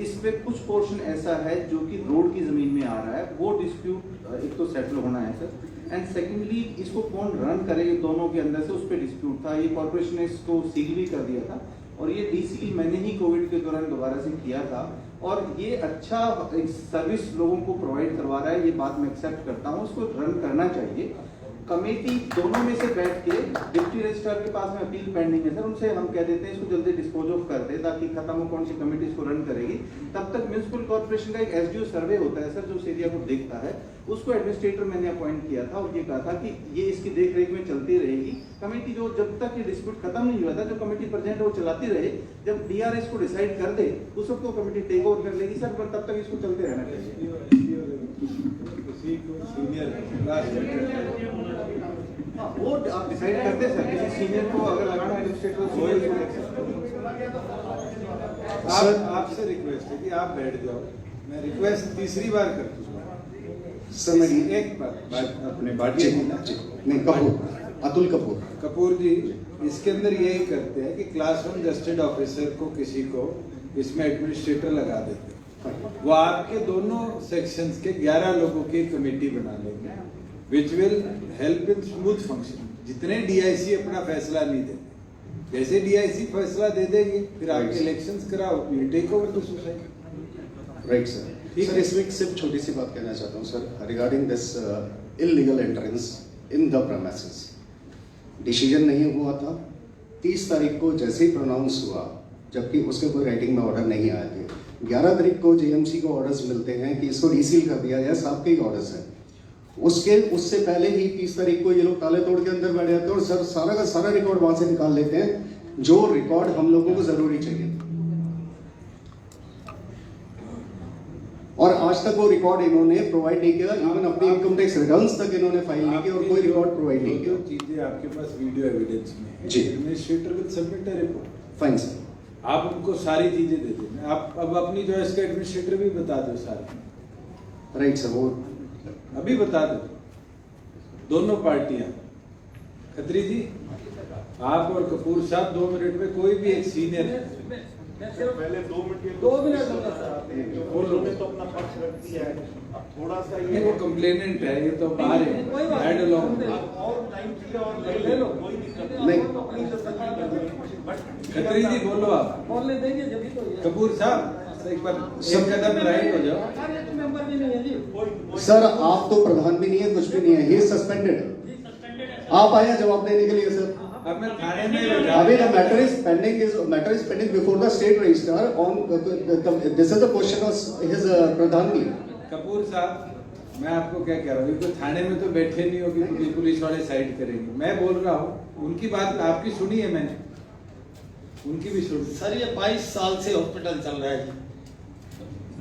इस पे कुछ पोर्शन ऐसा है जो कि रोड की जमीन में आ रहा है, वो डिस्प्यूट एक तो सेटल होना है सर, एंड सेकेंडली इसको कौन रन करे दोनों के अंदर से उस पर डिस्प्यूट था। ये कॉर्पोरेशन ने इसको सील भी कर दिया था और ये डीसील मैंने ही कोविड के दौरान दोबारा से किया था और ये अच्छा एक सर्विस लोगों को प्रोवाइड करवा रहा है, ये बात मैं एक्सेप्ट करता हूँ। उसको रन करना चाहिए। कमेटी दोनों में से बैठ के डिप्टी रजिस्ट्रार के पास में अपील पेंडिंग है सर, उनसे हम कह देते हैं इसको जल्दी डिस्पोज ऑफ कर दे ताकि खत्म हो कौन सी कमेटी इसको रन करेगी। तब तक म्यूनिसिपल कॉर्पोरेशन का एक एसडीओ सर्वे होता है सर जो उस एरिया को देखता है, उसको एडमिनिस्ट्रेटर मैंने अपॉइंट किया था और ये कहा था कि ये इसकी देख रेख में चलती रहेगी। कमेटी जो जब तक ये डिस्प्यूट खत्म नहीं हुआ था, जो कमेटी प्रेजेंट है वो चलाती रहे, जब डीआरएस को डिसाइड कर दे उस वक्त वो कमेटी टेक ओवर कर लेगी सर, पर तब तक इसको चलते रहना चाहिए। वो आप डिसाइड करते सर, किसी सीनियर को अगर लगाना एडमिनिस्ट्रेटर आपसे रिक्वेस्ट है कि आप बैठ जाओ। मैं रिक्वेस्ट तीसरी बार कर दूंगा सर। मेरी एक बात अपने भाटिया नहीं अतुल कपूर जी इसके अंदर यही करते हैं कि क्लास 1 गस्टेड ऑफिसर को किसी को इसमें एडमिनिस्ट्रेटर लगा देते हैं, वो आपके दोनों सेक्शंस के 11 लोगों की कमेटी बना लेंगे which will help in smooth function. जितने डीआईसी अपना फैसला नहीं देते, जैसे डीआईसी फैसला दे देंगे फिर आप इलेक्शंस कराओ, you take over the society. Right sir. Sir इसमें सिर्फ छोटी सी बात कहना चाहता हूँ sir regarding this illegal entrance in the premises. Decision नहीं हुआ था 30 तारीख को जैसे ही प्रोनाउंस हुआ, जबकि उसके कोई राइटिंग में ऑर्डर नहीं आए थे। 11 तारीख को जेएमसी को ऑर्डर्स मिलते हैं कि इसको रीसील कर दिया जाए, आपके ही ऑर्डर्स हैं। उससे पहले ही 30 तारीख को ये लोग ताले तोड़ के अंदर बैठ जाते हैं और सर सारा का सारा रिकॉर्ड वहां से निकाल लेते हैं, जो रिकॉर्ड हम लोगों को जरूरी चाहिए। और आज तक वो रिकॉर्ड इन्होंने प्रोवाइड नहीं किया, इवन अपने इनकम टैक्स रिटर्न्स तक इन्होंने फाइल नहीं किया और कोई रिकॉर्ड प्रोवाइड नहीं किया। चीजें आपके पास वीडियो एविडेंस में है जी, administrator will submit a report. Fine sir. आप उनको सारी चीजें दे दें। आप अब अपनी चॉइस का एडमिनिस्ट्रेटर भी बता दो सारी। राइट सर, वो अभी बता दो दोनों पार्टियां। खत्री जी आप और कपूर साहब 2 मिनट में, कोई भी एक सीनियर पहले 2 मिनट 2 मिनट होगा सर। उन्होंने तो अपना पक्ष रख दिया है, अब थोड़ा सा ये वो कंप्लेनेंट है, ये तो बाहर है, हेड अलोंग। और टाइम चाहिए और ले लो, कोई दिक्कत नहीं। खत्री जी बोलो, आप बोलने देंगे जब तो कपूर साहब एक बार एक कदम राइट हो जाओ। मेंबर भी नहीं है जी। सर आप तो प्रधान भी नहीं है, कुछ भी नहीं है, ही सस्पेंडेड। आप आए जवाब देने के लिए सर। अब मैं थाने में अभी the matter is pending before the state registrar on this is the question of his pradhangi. Kapoor साहब, मैं आपको क्या कह रहा हूँ, तो थाने में तो बैठे नहीं हो कि पुलिस वाले साइड करेंगे। मैं बोल रहा हूँ, उनकी बात आपकी सुनी है मैंने, उनकी भी सुनी। सर ये 22 साल से हॉस्पिटल चल रहा है जी,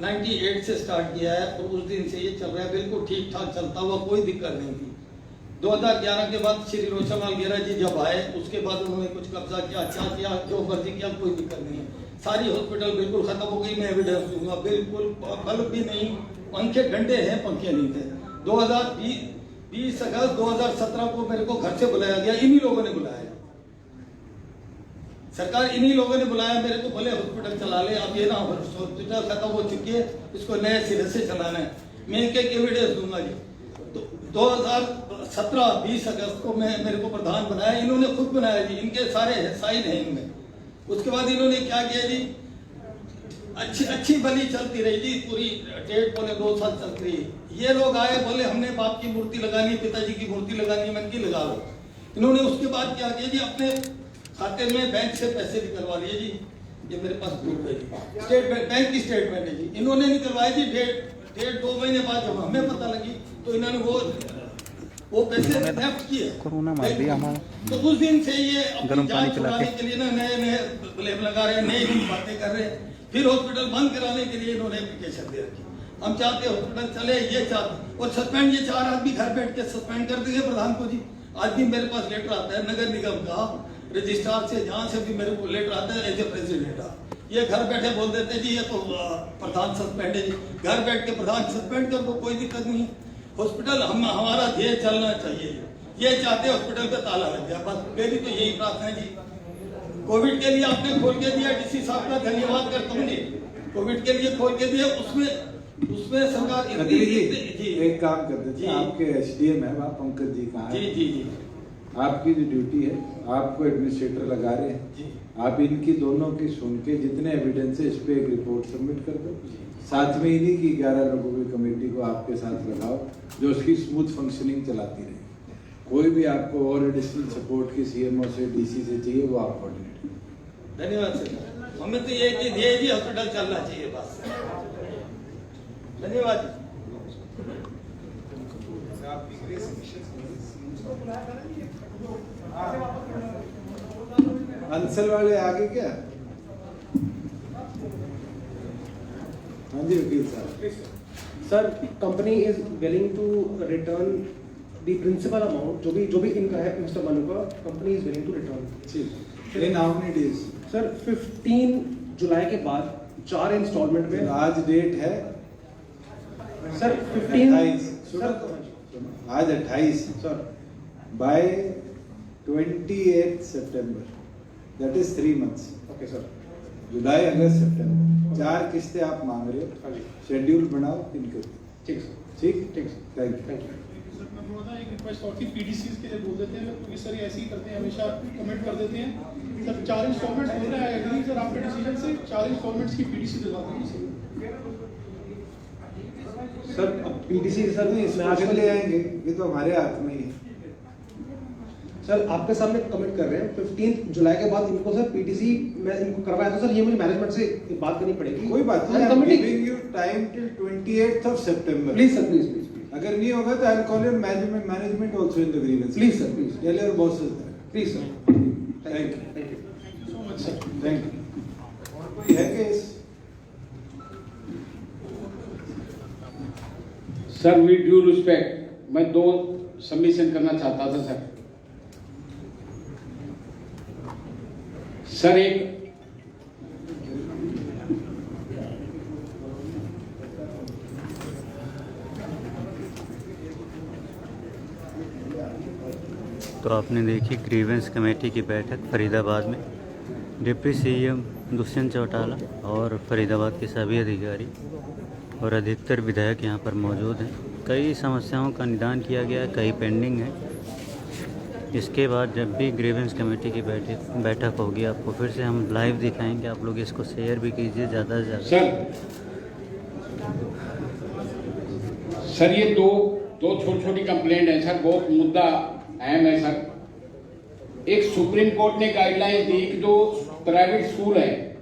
98 से स्टार्ट किया है और उस दिन से ये चल रहा है, बिल्कुल ठीक ठाक चलता हुआ, कोई दिक्कत नहीं थी। 2011 के बाद श्री रोशनलाल गेरा जी जब आए, उसके बाद उन्होंने कुछ कब्जा किया, अच्छा किया, जो मर्जी किया, कोई दिक्कत नहीं है। सारी हॉस्पिटल बिल्कुल खत्म हो गई, मैं एविडेंस दूंगा, बिल्कुल बल्ब भी नहीं, पंखे घंटे हैं, पंखे नहीं थे। 2020 अगस्त 2017 को मेरे को घर से बुलाया गया, इन्हीं लोगों ने बुलाया, सरकार इन्हीं लोगों ने बुलाया मेरे को, बोले हॉस्पिटल चला ले, अब ये ना हॉस्पिटल खत्म हो चुकी है, इसको नए सिरे से चलाना है। मैं एक एविडेंस दूंगा जी। 2017-20 अगस्त को मेरे को प्रधान बनाया, इन्होंने खुद बनाया जी, इनके सारे साइन हैं इनमें। उसके बाद इन्होंने क्या किया जी, अच्छी भली चलती रही जी, पूरी 1.5-2 साल चलती रही। ये लोग आए, बोले हमने बाप की मूर्ति लगानी, पिताजी की मूर्ति लगानी, मन की लगा लो। इन्होंने उसके बाद क्या किया जी, अपने खाते में बैंक से पैसे निकलवा लिए जी, ये मेरे पास प्रूफ है जी, स्टेटमेंट, बैंक की स्टेटमेंट है जी, इन्होंने निकलवाई जी। 1.5-2 महीने बाद जब हमें पता लगी तो इन्होंने वो पैसे नेफ्ट किए, कोरोना मार दिया हमारा। तो उस दिन से ये अपनी जान छुड़ाने के लिए ना नए ब्लेम लगा रहे हैं, नई बातें कर रहे हैं। फिर हॉस्पिटल बंद कराने के लिए इन्होंने एप्लीकेशन दे रखी। हम चाहते हॉस्पिटल चले, ये चाहते, और सस्पेंड ये 4 आदमी घर बैठ के सस्पेंड कर देंगे प्रधान को जी। आज भी मेरे पास लेटर आता है नगर निगम का, रजिस्ट्रार से, जहाँ से भी मेरे को लेटर आता है एज ए प्रेसिडेंट, ये घर बैठे बोल देते जी ये तो प्रधान सस्पेंड है जी। घर बैठ के प्रधान सस्पेंड कर दो, कोई दिक्कत नहीं। हॉस्पिटल हमारा ध्येय चलना चाहिए, ये चाहते हॉस्पिटल पे ताला लग गया, बस मेरी तो यही प्रार्थना है जी। कोविड के लिए आपने खोल के दिया, डीसी साहब का धन्यवाद करता हूँ जी, कोविड के लिए खोल के दिया, उसमें सरकार जी एक काम करते थे, आपके SDM है वहाँ पंकज जी कहाँ है? जी, आपकी जो ड्यूटी है, आपको एडमिनिस्ट्रेटर लगा रहे हैं, आप इनकी दोनों की सुन के जितने एविडेंस है इस पे एक रिपोर्ट सबमिट कर दो। साथ में इन्हीं की 11 लोगों की कमेटी को आपके साथ लगाओ, जो उसकी स्मूथ फंक्शनिंग चलाती रहे। कोई भी आपको और एडिशनल सपोर्ट की CMO से, DC से चाहिए, वो आप कोऑर्डिनेट करें। धन्यवाद सर, हमें तो ये जी हॉस्पिटल चलना चाहिए बस। धन्यवाद। अंसल वाले आगे क्या? हाँ जी वकील साहब। Sir, company is willing to return the principal amount, जो भी इनका है मिस्टर मनु का, company is willing to return. In how many days? Sir 15 जुलाई के बाद 4 इंस्टॉलमेंट में। आज डेट है सर 15, आज 28 सर, बाय 28 सितंबर, that is 3 months. Okay sir. जुलाई, अगस्त, सितंबर, 4 किस्तें आप मांग रहे हो, शेड्यूल बनाओ इनके। ठीक सर, ठीक, थैंक यू। सर मैं थोड़ा सा एक रिक्वेस्ट और थी, PDCs के लिए बोल देते हैं, क्योंकि सर ये ऐसे ही करते हैं, हमेशा कमेंट कर देते हैं। सर 4 इंस्टॉलमेंट्स बोल रहे हैं, एग्री सर आपके डिसीजन से 4 इंस्टॉलमेंट्स की PDC दिलवा देंगे सर। अब PDC सर नहीं इसमें आगे ले आएंगे, ये तो हमारे हाथ में ही है। सर आपके सामने कमेंट कर रहे हैं 15 जुलाई के बाद इनको सर PDC मैं इनको करवाया था सर, ये मुझे मैनेजमेंट से बात करनी पड़ेगी। कोई बात नहीं, I'm giving you time till 28th of September. Please sir, please. अगर नहीं होगा तो I'll call your management also in the grievance. Please sir, please. Tell your bosses that. Please sir. Thank you. So much sir. Thank you. कोई है case? Sir with due respect, मैं 2 submission करना चाहता था सर। सर एक तो आपने देखी ग्रीवेंस कमेटी की बैठक फरीदाबाद में। डिप्टी सीएम दुष्यंत चौटाला और फरीदाबाद के सभी अधिकारी और अधिकतर विधायक यहाँ पर मौजूद हैं। कई समस्याओं का निदान किया गया, कई पेंडिंग हैं। इसके बाद जब भी ग्रीवेंस कमेटी की बैठक होगी आपको फिर से हम लाइव दिखाएंगे। आप लोग इसको शेयर भी कीजिए ज़्यादा से ज़्यादा। सर ये दो छोटी छोटी कंप्लेंट है सर, बहुत मुद्दा अहम है सर। एक सुप्रीम कोर्ट ने गाइडलाइंस दी कि जो प्राइवेट स्कूल है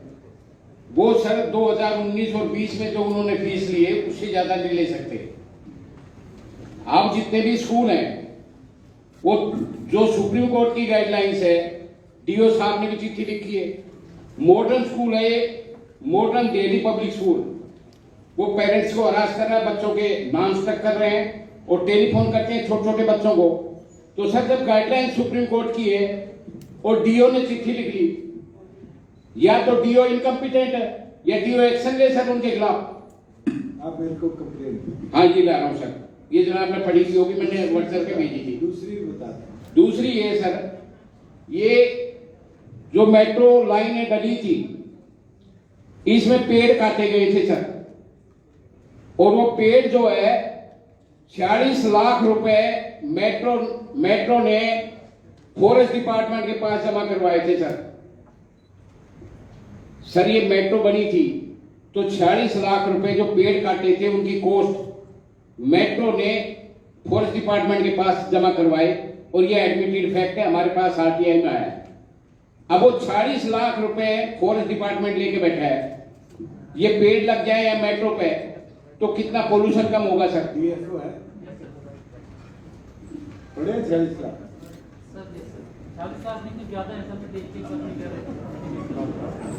वो सर 2019 और 20 में जो उन्होंने फीस ली है उससे ज्यादा नहीं ले सकते। आप जितने भी स्कूल हैं वो जो सुप्रीम कोर्ट की गाइडलाइंस है, डीओ साहब ने भी चिट्ठी लिखी है। मॉडर्न स्कूल है ये, मॉडर्न दिल्ली पब्लिक स्कूल, वो पेरेंट्स को हरास कर रहा है, बच्चों के नाम्स तक कर रहे हैं और टेलीफोन करते हैं छोटे छोटे बच्चों को। तो सर जब गाइडलाइन सुप्रीम कोर्ट की है और डीओ ने चिट्ठी लिख ली, या तो डीओ इनकम्पिटेंट है या डीओ एक्शन ले सर उनके खिलाफ। आप मेरे को कंप्लेंट। हाँ जी ला रहा हूँ सर, ये जनाब ने पढ़ी थी होगी, मैंने व्हाट्सएप पे भेजी थी। दूसरी बता दें। दूसरी ये सर, ये जो मेट्रो लाइन है डली थी, इसमें पेड़ काटे गए थे सर, और वो पेड़ जो है 46 लाख रुपए मेट्रो ने फॉरेस्ट डिपार्टमेंट के पास जमा करवाए थे सर ये मेट्रो बनी थी तो 46 लाख रुपए जो पेड़ काटे थे उनकी कॉस्ट मेट्रो ने फॉरेस्ट डिपार्टमेंट के पास जमा करवाए, और ये एडमिटेड फैक्ट है, हमारे पास आरटीआई में आया है। अब वो 46 लाख रुपए फॉरेस्ट डिपार्टमेंट लेके बैठा है, ये पेड़ लग जाए या मेट्रो पे तो कितना पोल्यूशन कम होगा सर? डीएफओ है बड़े 40 लाख।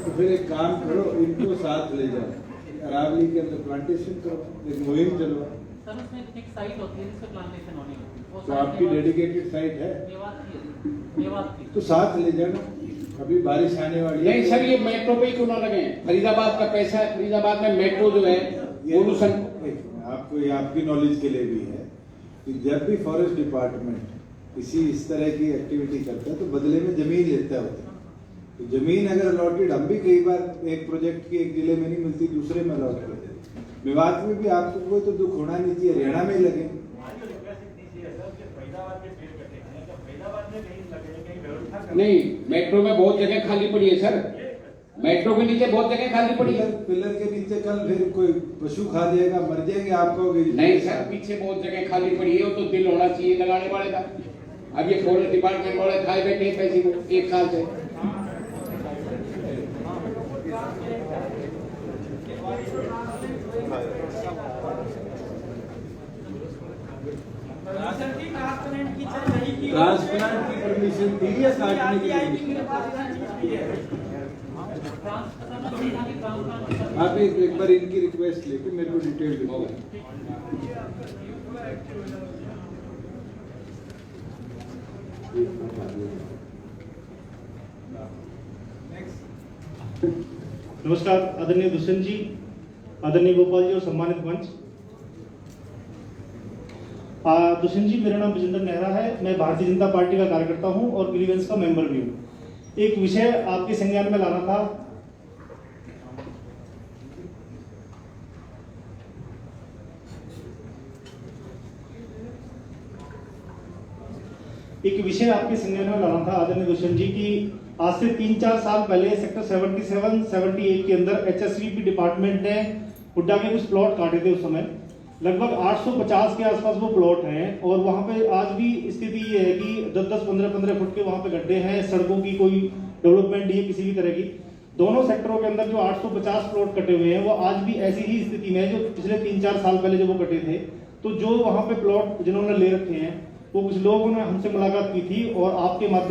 तो फिर एक काम करो, इनको साथ ले जाओ, अरावली के अंदर प्लांटेशन करो, एक मुहिम चलो। सर उसमें एक साइट होती है जिसपे प्लांटेशन होनी होती है। तो आपकी डेडिकेटेड साइट है, मेवात की। तो साथ ले जाना, अभी बारिश आने वाली है। नहीं सर ये मेट्रो पे ही क्यों ना लगे? फरीदाबाद का पैसा है, फरीदाबाद में मेट्रो जो है पोल्यूशन। आपको ये आपकी नॉलेज के लिए भी है कि जब भी फॉरेस्ट डिपार्टमेंट किसी इस तरह की एक्टिविटी करता है तो बदले में जमीन लेता होता है। तो जमीन अगर अलॉटेड, हम भी कई बार एक प्रोजेक्ट की एक जिले में नहीं मिलती दूसरे में अलॉट करते हैं। मेवात में भी आपको कोई तो दुख होना नहीं चाहिए, हरियाणा में ही लगे। नहीं मेट्रो में बहुत जगह खाली पड़ी है सर, मेट्रो के नीचे बहुत जगह खाली पड़ी है। पिलर के नीचे कल फिर कोई पशु खा जाएगा, मर जाएंगे, आप कहोगे नहीं सर पीछे बहुत जगह खाली पड़ी है, वो तो दिल होना चाहिए लगाने वाले का। अब ये फॉरेस्ट डिपार्टमेंट वाले खाए बैठे हैं पैसे को 1 साल से। ट्रांसप्लांट की परमिशन दी या काटने की? आप एक बार इनकी रिक्वेस्ट लेके मेरे को डिटेल दिखाओ। नमस्कार आदरणीय दुष्यंत जी, आदरणीय गोपाल जी और सम्मानित मंच। दुष्यंत जी, मेरा नाम विजेंद्र नेहरा है, मैं भारतीय जनता पार्टी का कार्यकर्ता हूं और ग्रीवेंस का मेंबर भी हूं। एक विषय आपके संज्ञान में लाना था। आदरणीय दुष्यंत जी की आज से 3-4 साल पहले सेक्टर 77-78 के अंदर HSVP डिपार्टमेंट ने हुड्डा के कुछ प्लॉट काटे थे। उस समय लगभग 850 के आसपास वो प्लॉट हैं और वहां पे आज भी स्थिति ये है कि 10-10, 15-15 फुट के वहां पे गड्ढे हैं, सड़कों की कोई डेवलपमेंट नहीं है किसी भी तरह की। दोनों सेक्टरों के अंदर जो 850 प्लॉट कटे हुए हैं वो आज भी ऐसी ही स्थिति में है जो पिछले 3-4 साल पहले जब वो कटे थे। तो जो वहां पे प्लॉट जिन्होंने ले रखे हैं वो कुछ लोगों ने हमसे मुलाकात की थी और आपके माध्यम